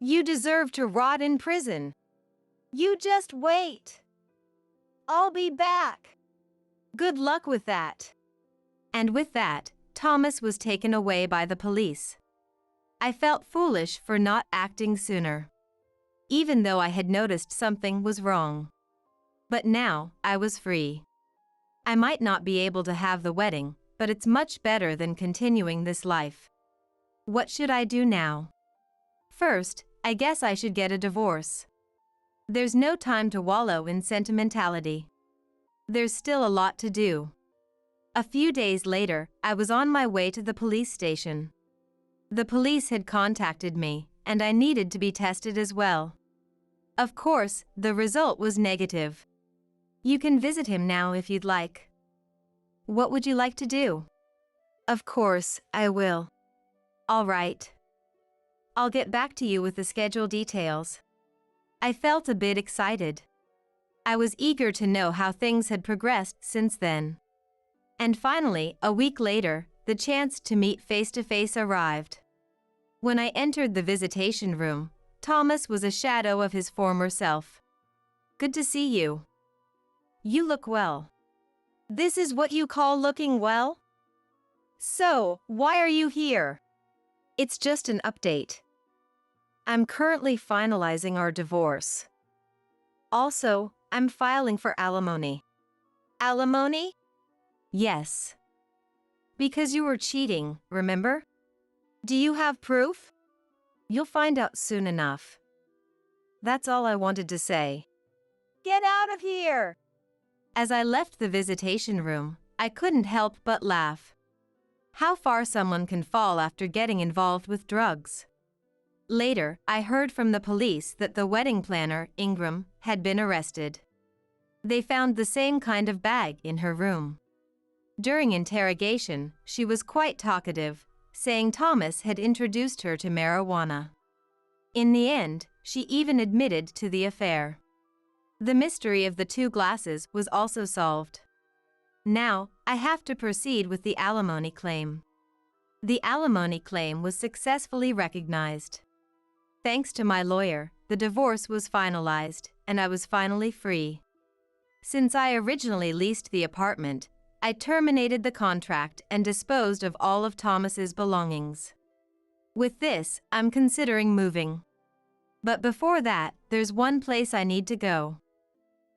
You deserve to rot in prison. You just wait. I'll be back. Good luck with that. And with that, Thomas was taken away by the police. I felt foolish for not acting sooner, even though I had noticed something was wrong. But now, I was free. I might not be able to have the wedding, but it's much better than continuing this life. What should I do now? First, I guess I should get a divorce. There's no time to wallow in sentimentality. There's still a lot to do. A few days later, I was on my way to the police station. The police had contacted me, and I needed to be tested as well. Of course, the result was negative. You can visit him now if you'd like. What would you like to do? Of course, I will. All right. I'll get back to you with the schedule details. I felt a bit excited. I was eager to know how things had progressed since then. And finally, a week later, the chance to meet face to face arrived. When I entered the visitation room, Thomas was a shadow of his former self. "Good to see you. You look well." "This is what you call looking well? So, why are you here?" "It's just an update. I'm currently finalizing our divorce. Also, I'm filing for alimony." "Alimony?" "Yes. Because you were cheating, remember?" "Do you have proof?" "You'll find out soon enough." That's all I wanted to say. "Get out of here!" As I left the visitation room, I couldn't help but laugh. How far someone can fall after getting involved with drugs. Later, I heard from the police that the wedding planner, Ingram, had been arrested. They found the same kind of bag in her room. During interrogation, she was quite talkative, saying Thomas had introduced her to marijuana. In the end, she even admitted to the affair. The mystery of the 2 glasses was also solved. Now, I have to proceed with the alimony claim. The alimony claim was successfully recognized. Thanks to my lawyer, the divorce was finalized, and I was finally free. Since I originally leased the apartment, I terminated the contract and disposed of all of Thomas's belongings. With this, I'm considering moving. But before that, there's one place I need to go.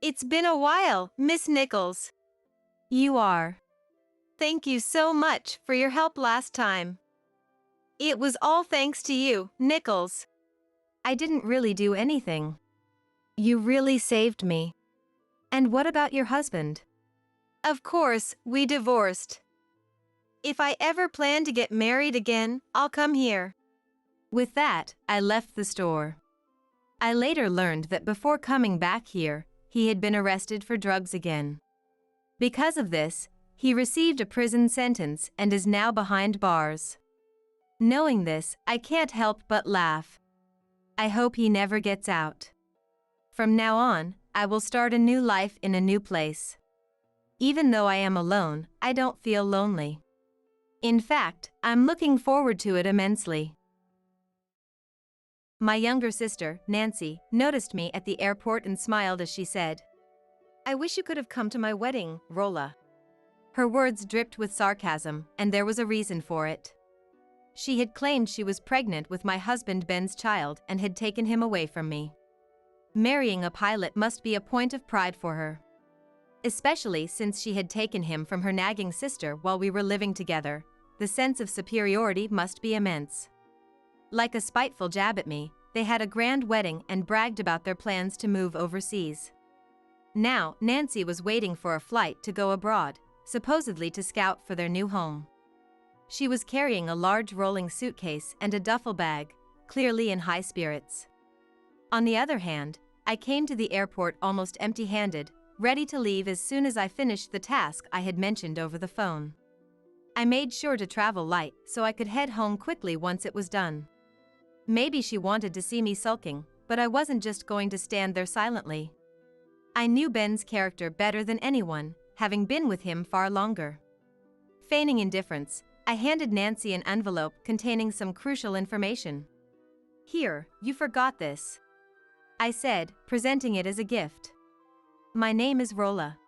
"It's been a while, Miss Nichols." "You are." "Thank you so much for your help last time." "It was all thanks to you, Nichols." "I didn't really do anything." "You really saved me." "And what about your husband?" "Of course, we divorced. If I ever plan to get married again, I'll come here." With that, I left the store. I later learned that before coming back here, he had been arrested for drugs again. Because of this, he received a prison sentence and is now behind bars. Knowing this, I can't help but laugh. I hope he never gets out. From now on, I will start a new life in a new place. Even though I am alone, I don't feel lonely. In fact, I'm looking forward to it immensely. My younger sister, Nancy, noticed me at the airport and smiled as she said, "I wish you could have come to my wedding, Rolla." Her words dripped with sarcasm, and there was a reason for it. She had claimed she was pregnant with my husband Ben's child and had taken him away from me. Marrying a pilot must be a point of pride for her. Especially since she had taken him from her nagging sister while we were living together, the sense of superiority must be immense. Like a spiteful jab at me, they had a grand wedding and bragged about their plans to move overseas. Now, Nancy was waiting for a flight to go abroad, supposedly to scout for their new home. She was carrying a large rolling suitcase and a duffel bag, clearly in high spirits. On the other hand, I came to the airport almost empty-handed, ready to leave as soon as I finished the task I had mentioned over the phone. I made sure to travel light so I could head home quickly once it was done. Maybe she wanted to see me sulking, but I wasn't just going to stand there silently. I knew Ben's character better than anyone, having been with him far longer. Feigning indifference, I handed Nancy an envelope containing some crucial information. "Here, you forgot this," I said, presenting it as a gift. "My name is Rolla.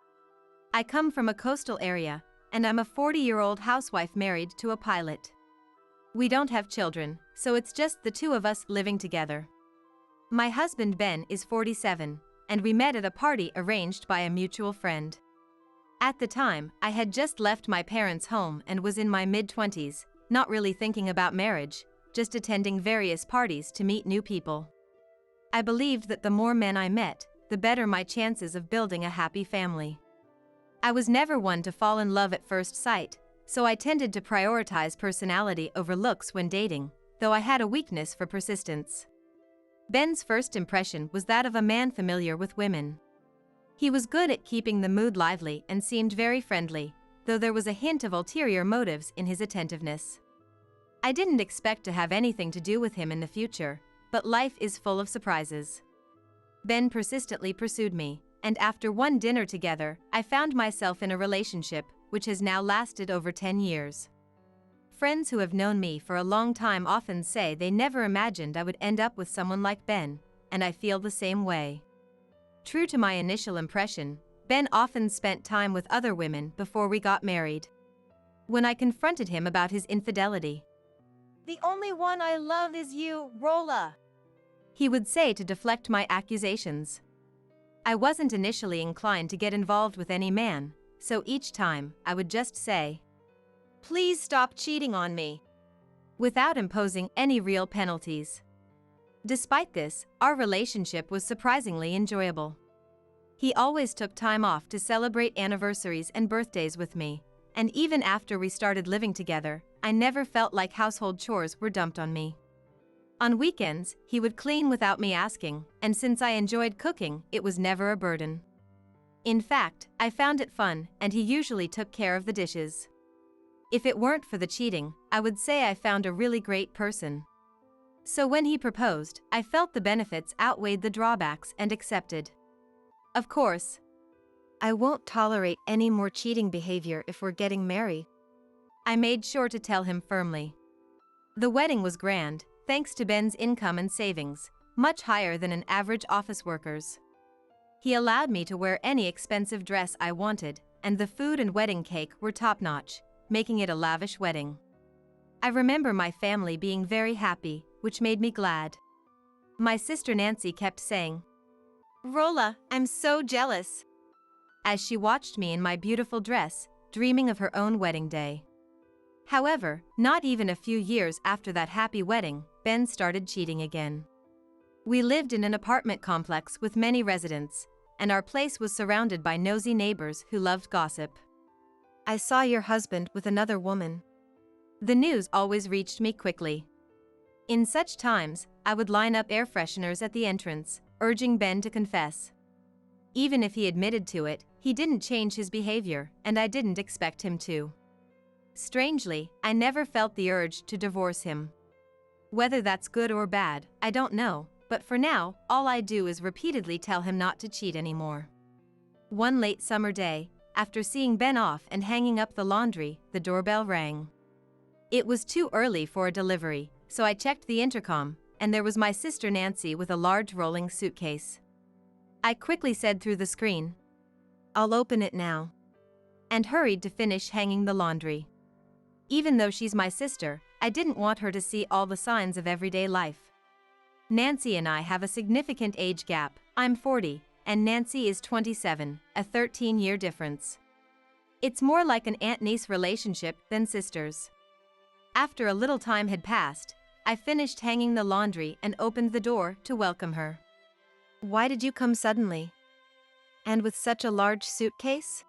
I come from a coastal area, and I'm a 40-year-old housewife married to a pilot. We don't have children, so it's just the 2 of us living together. My husband Ben is 47, and we met at a party arranged by a mutual friend. At the time, I had just left my parents' home and was in my mid-20s, not really thinking about marriage, just attending various parties to meet new people. I believed that the more men I met, the better my chances of building a happy family. I was never one to fall in love at first sight, so I tended to prioritize personality over looks when dating, though I had a weakness for persistence. Ben's first impression was that of a man familiar with women. He was good at keeping the mood lively and seemed very friendly, though there was a hint of ulterior motives in his attentiveness. I didn't expect to have anything to do with him in the future, but life is full of surprises. Ben persistently pursued me, and after one dinner together, I found myself in a relationship which has now lasted over 10 years. friends who have known me for a long time often say they never imagined I would end up with someone like Ben, and I feel the same way. True to my initial impression, Ben often spent time with other women before we got married. When I confronted him about his infidelity, "The only one I love is you, Rolla," he would say to deflect my accusations. I wasn't initially inclined to get involved with any man, so each time I would just say, "Please stop cheating on me," without imposing any real penalties. Despite this, our relationship was surprisingly enjoyable. He always took time off to celebrate anniversaries and birthdays with me, and even after we started living together, I never felt like household chores were dumped on me. On weekends, he would clean without me asking, and since I enjoyed cooking, it was never a burden. In fact, I found it fun, and he usually took care of the dishes. If it weren't for the cheating, I would say I found a really great person. So when he proposed, I felt the benefits outweighed the drawbacks and accepted. Of course, "I won't tolerate any more cheating behavior if we're getting married," I made sure to tell him firmly. The wedding was grand, thanks to Ben's income and savings, much higher than an average office worker's. He allowed me to wear any expensive dress I wanted, and the food and wedding cake were top-notch, making it a lavish wedding. I remember my family being very happy, which made me glad. My sister Nancy kept saying, "Rolla, I'm so jealous," as she watched me in my beautiful dress, dreaming of her own wedding day. However, not even a few years after that happy wedding, Ben started cheating again. We lived in an apartment complex with many residents, and our place was surrounded by nosy neighbors who loved gossip. "I saw your husband with another woman." The news always reached me quickly. In such times, I would line up air fresheners at the entrance, urging Ben to confess. Even if he admitted to it, he didn't change his behavior, and I didn't expect him to. Strangely, I never felt the urge to divorce him. Whether that's good or bad, I don't know, but for now, all I do is repeatedly tell him not to cheat anymore. One late summer day, after seeing Ben off and hanging up the laundry, the doorbell rang. It was too early for a delivery, so I checked the intercom, and there was my sister Nancy with a large rolling suitcase. I quickly said through the screen, "I'll open it now," and hurried to finish hanging the laundry. Even though she's my sister, I didn't want her to see all the signs of everyday life. Nancy and I have a significant age gap. I'm 40, and Nancy is 27, a 13-year difference. It's more like an aunt-niece relationship than sisters. After a little time had passed, I finished hanging the laundry and opened the door to welcome her. "Why did you come suddenly? And with such a large suitcase?"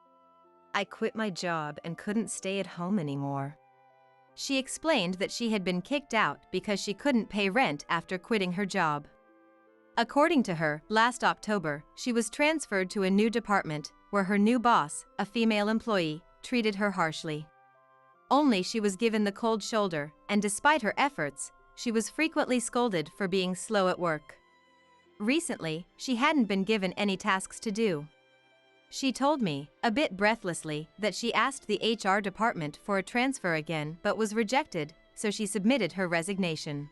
"I quit my job and couldn't stay at home anymore." She explained that she had been kicked out because she couldn't pay rent after quitting her job. According to her, last October, she was transferred to a new department where her new boss, a female employee, treated her harshly. Only she was given the cold shoulder, and despite her efforts, she was frequently scolded for being slow at work. Recently, she hadn't been given any tasks to do. She told me, a bit breathlessly, that she asked the HR department for a transfer again but was rejected, so she submitted her resignation.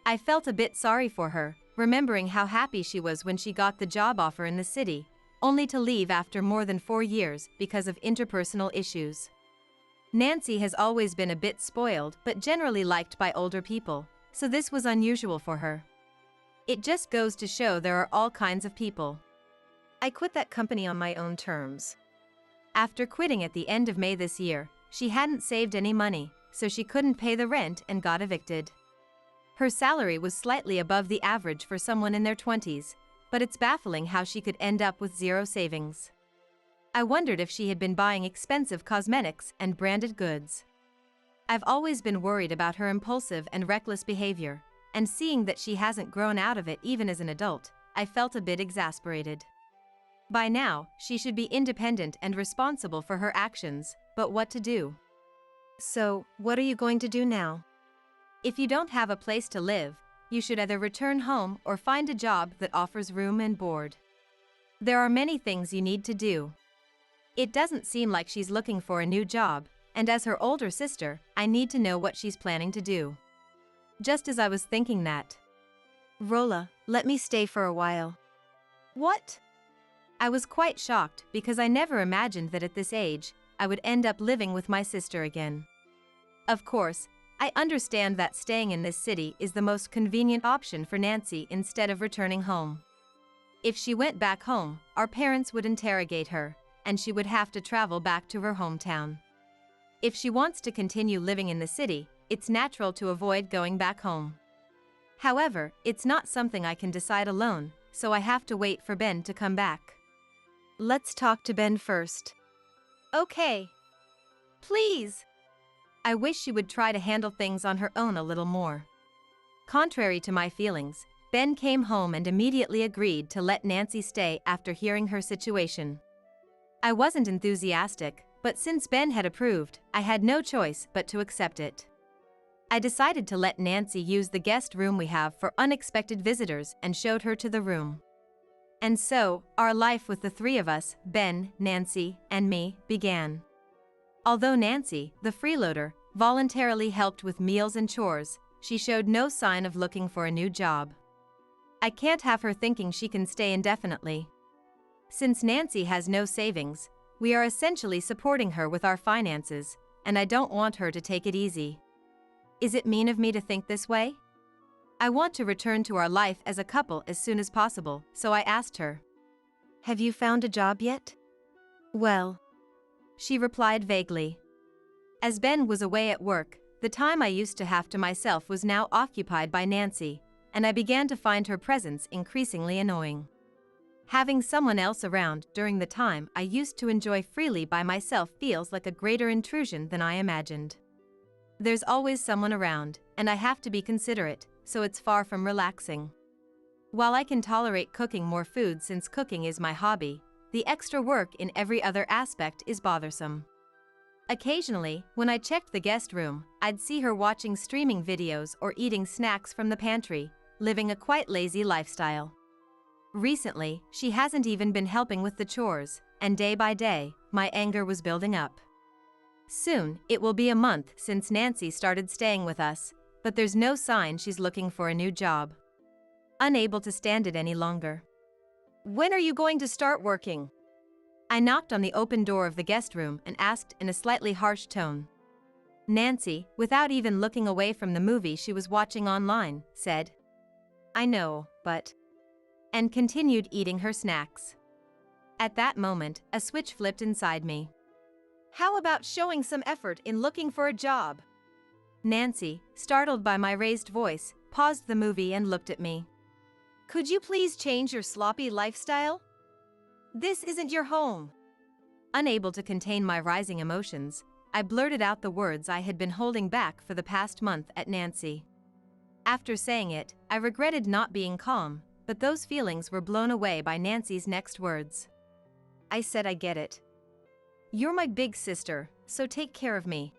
I felt a bit sorry for her, remembering how happy she was when she got the job offer in the city, only to leave after more than 4 years because of interpersonal issues. Nancy has always been a bit spoiled but generally liked by older people, so this was unusual for her. It just goes to show there are all kinds of people. "I quit that company on my own terms." After quitting at the end of May this year, she hadn't saved any money, so she couldn't pay the rent and got evicted. Her salary was slightly above the average for someone in their 20s, but it's baffling how she could end up with zero savings. I wondered if she had been buying expensive cosmetics and branded goods. I've always been worried about her impulsive and reckless behavior, and seeing that she hasn't grown out of it even as an adult, I felt a bit exasperated. By now, she should be independent and responsible for her actions, but what to do? "So, what are you going to do now?" If you don't have a place to live, you should either return home or find a job that offers room and board. There are many things you need to do. It doesn't seem like she's looking for a new job, and as her older sister, I need to know what she's planning to do. Just as I was thinking that, Rolla, let me stay for a while. What? I was quite shocked because I never imagined that at this age, I would end up living with my sister again. Of course, I understand that staying in this city is the most convenient option for Nancy instead of returning home. If she went back home, our parents would interrogate her, and she would have to travel back to her hometown. If she wants to continue living in the city, it's natural to avoid going back home. However, it's not something I can decide alone, so I have to wait for Ben to come back. Let's talk to Ben first. Okay. Please. I wish she would try to handle things on her own a little more. Contrary to my feelings, Ben came home and immediately agreed to let Nancy stay after hearing her situation. I wasn't enthusiastic, but since Ben had approved, I had no choice but to accept it. I decided to let Nancy use the guest room we have for unexpected visitors and showed her to the room. And so, our life with the three of us, Ben, Nancy, and me, began. Although Nancy, the freeloader, voluntarily helped with meals and chores, she showed no sign of looking for a new job. I can't have her thinking she can stay indefinitely. Since Nancy has no savings, we are essentially supporting her with our finances, and I don't want her to take it easy. Is it mean of me to think this way? I want to return to our life as a couple as soon as possible, so I asked her. Have you found a job yet? Well, she replied vaguely. As Ben was away at work, the time I used to have to myself was now occupied by Nancy, and I began to find her presence increasingly annoying. Having someone else around during the time I used to enjoy freely by myself feels like a greater intrusion than I imagined. There's always someone around, and I have to be considerate, so it's far from relaxing. While I can tolerate cooking more food since cooking is my hobby, the extra work in every other aspect is bothersome. Occasionally, when I checked the guest room, I'd see her watching streaming videos or eating snacks from the pantry, living a quite lazy lifestyle. Recently, she hasn't even been helping with the chores, and day by day, my anger was building up. Soon, it will be a month since Nancy started staying with us, but there's no sign she's looking for a new job. Unable to stand it any longer. When are you going to start working? I knocked on the open door of the guest room and asked in a slightly harsh tone. Nancy, without even looking away from the movie she was watching online, said, "I know, but..." and continued eating her snacks. At that moment, a switch flipped inside me. How about showing some effort in looking for a job? Nancy, startled by my raised voice, paused the movie and looked at me. Could you please change your sloppy lifestyle? This isn't your home. Unable to contain my rising emotions, I blurted out the words I had been holding back for the past month at Nancy. After saying it, I regretted not being calm, but those feelings were blown away by Nancy's next words. I said, I get it. You're my big sister, so take care of me.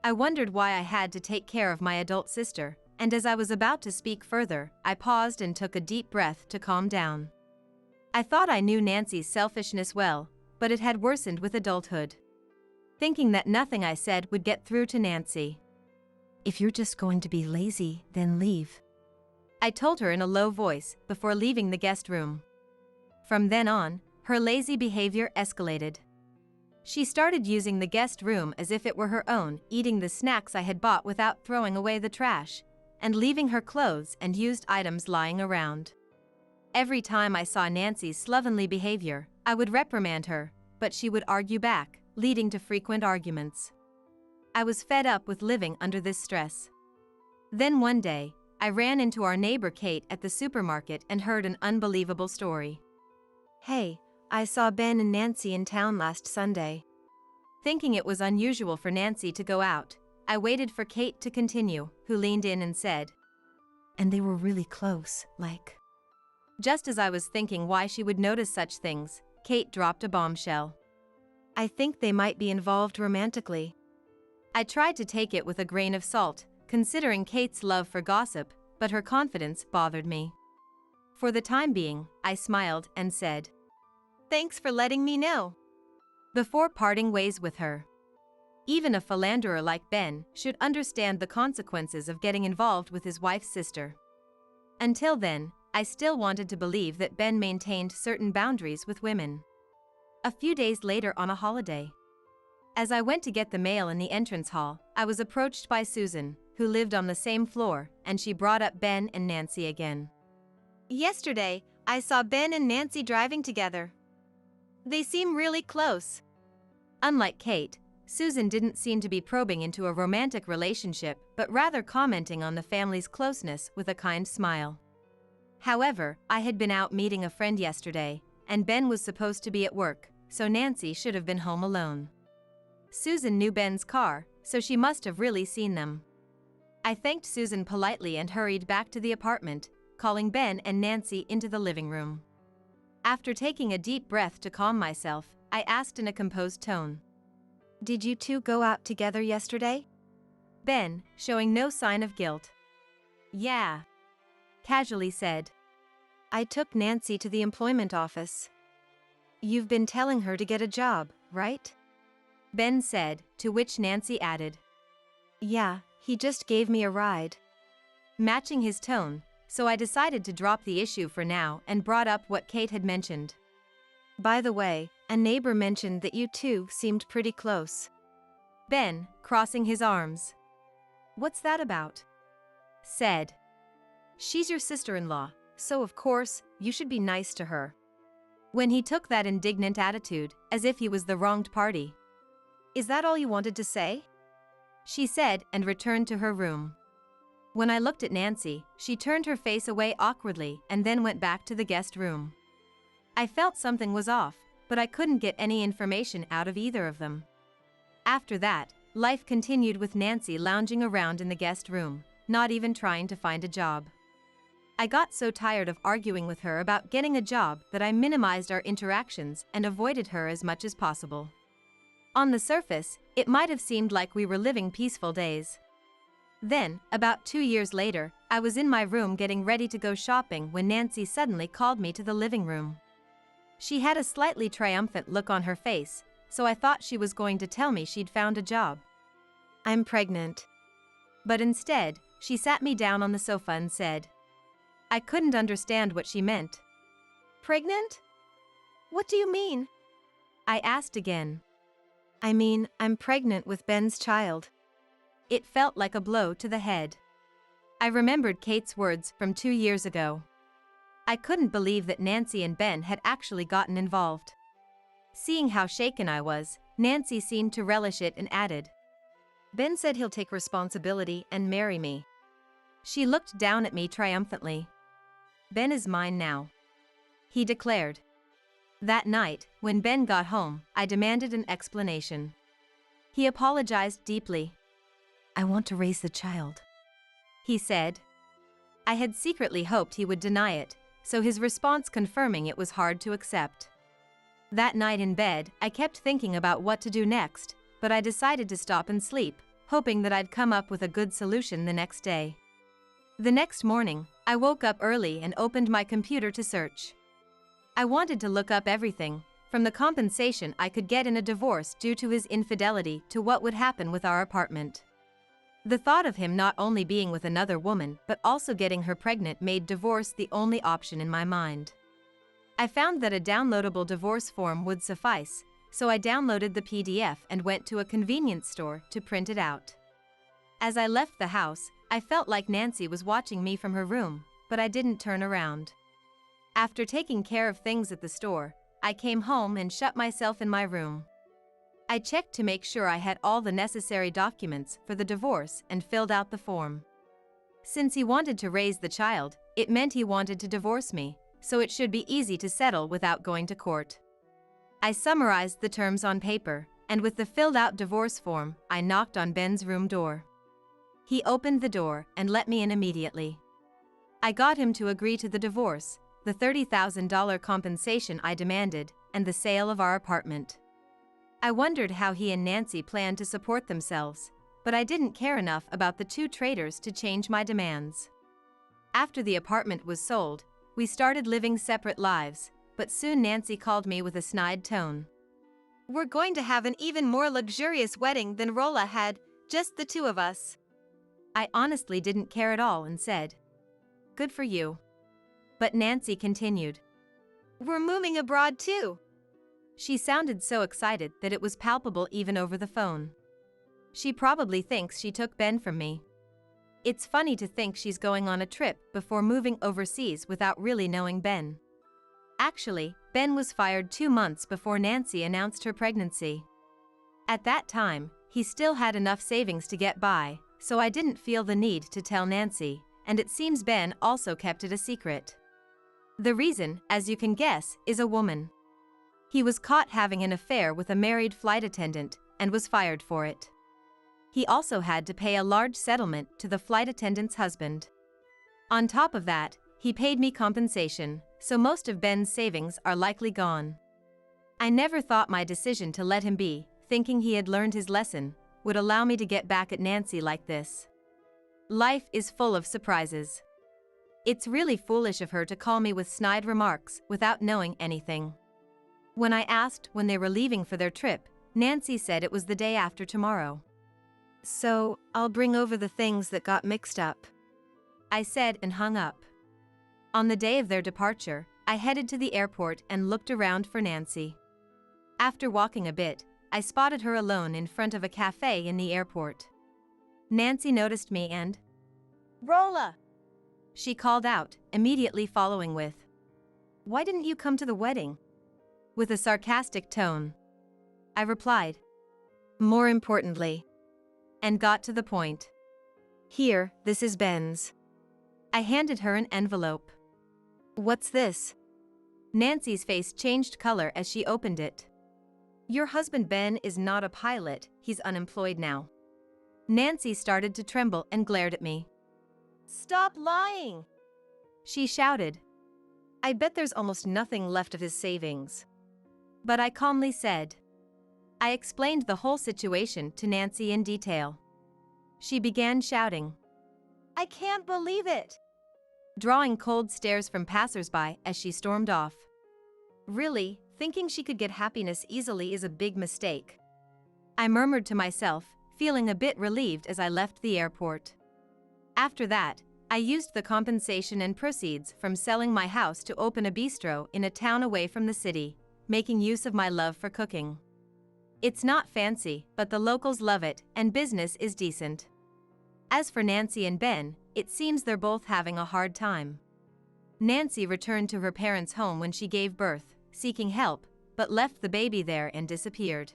I wondered why I had to take care of my adult sister, and as I was about to speak further, I paused and took a deep breath to calm down. I thought I knew Nancy's selfishness well, but it had worsened with adulthood. Thinking that nothing I said would get through to Nancy. If you're just going to be lazy, then leave. I told her in a low voice before leaving the guest room. From then on, her lazy behavior escalated. She started using the guest room as if it were her own, eating the snacks I had bought without throwing away the trash, and leaving her clothes and used items lying around. Every time I saw Nancy's slovenly behavior, I would reprimand her, but she would argue back, leading to frequent arguments. I was fed up with living under this stress. Then one day, I ran into our neighbor Kate at the supermarket and heard an unbelievable story. Hey, I saw Ben and Nancy in town last Sunday. Thinking it was unusual for Nancy to go out, I waited for Kate to continue, who leaned in and said, "And they were really close, like..." Just as I was thinking why she would notice such things, Kate dropped a bombshell. I think they might be involved romantically. I tried to take it with a grain of salt, considering Kate's love for gossip, but her confidence bothered me. For the time being, I smiled and said, "Thanks for letting me know," before parting ways with her. Even a philanderer like Ben should understand the consequences of getting involved with his wife's sister. Until then, I still wanted to believe that Ben maintained certain boundaries with women. A few days later on a holiday, as I went to get the mail in the entrance hall, I was approached by Susan, who lived on the same floor, and she brought up Ben and Nancy again. Yesterday, I saw Ben and Nancy driving together. They seem really close. Unlike Kate, Susan didn't seem to be probing into a romantic relationship, but rather commenting on the family's closeness with a kind smile. However, I had been out meeting a friend yesterday, and Ben was supposed to be at work, so Nancy should have been home alone. Susan knew Ben's car, so she must have really seen them. I thanked Susan politely and hurried back to the apartment, calling Ben and Nancy into the living room. After taking a deep breath to calm myself, I asked in a composed tone, Did you two go out together yesterday? Ben, showing no sign of guilt. Yeah, casually said. I took Nancy to the employment office. You've been telling her to get a job, right? Ben said, to which Nancy added, Yeah, he just gave me a ride. Matching his tone, so I decided to drop the issue for now and brought up what Kate had mentioned. By the way, a neighbor mentioned that you two seemed pretty close. Ben, crossing his arms. What's that about? Said. She's your sister-in-law, so of course, you should be nice to her. When he took that indignant attitude, as if he was the wronged party. Is that all you wanted to say? She said and returned to her room. When I looked at Nancy, she turned her face away awkwardly and then went back to the guest room. I felt something was off, but I couldn't get any information out of either of them. After that, life continued with Nancy lounging around in the guest room, not even trying to find a job. I got so tired of arguing with her about getting a job that I minimized our interactions and avoided her as much as possible. On the surface, it might have seemed like we were living peaceful days. Then, about 2 years later, I was in my room getting ready to go shopping when Nancy suddenly called me to the living room. She had a slightly triumphant look on her face, so I thought she was going to tell me she'd found a job. I'm pregnant. But instead, she sat me down on the sofa and said, I couldn't understand what she meant. Pregnant? What do you mean? I asked again. I mean, I'm pregnant with Ben's child. It felt like a blow to the head. I remembered Kate's words from 2 years ago. I couldn't believe that Nancy and Ben had actually gotten involved. Seeing how shaken I was, Nancy seemed to relish it and added, Ben said he'll take responsibility and marry me. She looked down at me triumphantly. Ben is mine now, he declared. That night, when Ben got home, I demanded an explanation. He apologized deeply. I want to raise the child, he said. I had secretly hoped he would deny it, so his response confirming it was hard to accept. That night in bed, I kept thinking about what to do next, but I decided to stop and sleep, hoping that I'd come up with a good solution the next day. The next morning, I woke up early and opened my computer to search. I wanted to look up everything, from the compensation I could get in a divorce due to his infidelity to what would happen with our apartment. The thought of him not only being with another woman but also getting her pregnant made divorce the only option in my mind. I found that a downloadable divorce form would suffice, so I downloaded the PDF and went to a convenience store to print it out. As I left the house, I felt like Nancy was watching me from her room, but I didn't turn around. After taking care of things at the store, I came home and shut myself in my room. I checked to make sure I had all the necessary documents for the divorce and filled out the form. Since he wanted to raise the child, it meant he wanted to divorce me, so it should be easy to settle without going to court. I summarized the terms on paper, and with the filled-out divorce form, I knocked on Ben's room door. He opened the door and let me in immediately. I got him to agree to the divorce, the $30,000 compensation I demanded, and the sale of our apartment. I wondered how he and Nancy planned to support themselves, but I didn't care enough about the two traitors to change my demands. After the apartment was sold, we started living separate lives, but soon Nancy called me with a snide tone. We're going to have an even more luxurious wedding than Rolla had, just the two of us. I honestly didn't care at all and said, "Good for you." But Nancy continued, "We're moving abroad too." She sounded so excited that it was palpable even over the phone. She probably thinks she took Ben from me. It's funny to think she's going on a trip before moving overseas without really knowing Ben. Actually, Ben was fired 2 months before Nancy announced her pregnancy. At that time, he still had enough savings to get by, so I didn't feel the need to tell Nancy, and it seems Ben also kept it a secret. The reason, as you can guess, is a woman. He was caught having an affair with a married flight attendant and was fired for it. He also had to pay a large settlement to the flight attendant's husband. On top of that, he paid me compensation, so most of Ben's savings are likely gone. I never thought my decision to let him be, thinking he had learned his lesson, would allow me to get back at Nancy like this. Life is full of surprises. It's really foolish of her to call me with snide remarks without knowing anything. When I asked when they were leaving for their trip, Nancy said it was the day after tomorrow. "So, I'll bring over the things that got mixed up," I said and hung up. On the day of their departure, I headed to the airport and looked around for Nancy. After walking a bit, I spotted her alone in front of a cafe in the airport. Nancy noticed me and, "Rolla!" she called out, immediately following with, "Why didn't you come to the wedding?" with a sarcastic tone. I replied, "More importantly," and got to the point. "Here, this is Ben's." I handed her an envelope. "What's this?" Nancy's face changed color as she opened it. "Your husband Ben is not a pilot, he's unemployed now." Nancy started to tremble and glared at me. "Stop lying!" she shouted. "I bet there's almost nothing left of his savings." But I calmly said. I explained the whole situation to Nancy in detail. She began shouting, "I can't believe it!" drawing cold stares from passers-by as she stormed off. Really, thinking she could get happiness easily is a big mistake. I murmured to myself, feeling a bit relieved as I left the airport. After that, I used the compensation and proceeds from selling my house to open a bistro in a town away from the city, making use of my love for cooking. It's not fancy, but the locals love it, and business is decent. As for Nancy and Ben, it seems they're both having a hard time. Nancy returned to her parents' home when she gave birth, seeking help, but left the baby there and disappeared.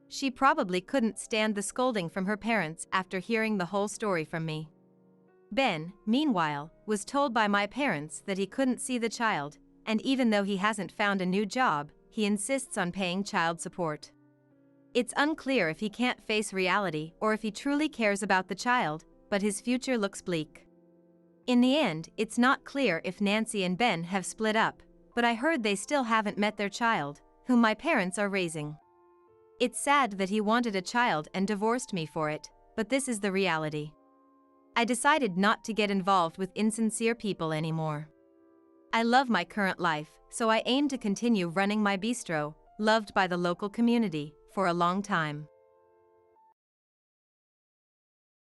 She probably couldn't stand the scolding from her parents after hearing the whole story from me. Ben, meanwhile, was told by my parents that he couldn't see the child, and even though he hasn't found a new job, he insists on paying child support. It's unclear if he can't face reality or if he truly cares about the child, but his future looks bleak. In the end, it's not clear if Nancy and Ben have split up, but I heard they still haven't met their child, whom my parents are raising. It's sad that he wanted a child and divorced me for it, but this is the reality. I decided not to get involved with insincere people anymore. I love my current life, so I aim to continue running my bistro, loved by the local community, for a long time.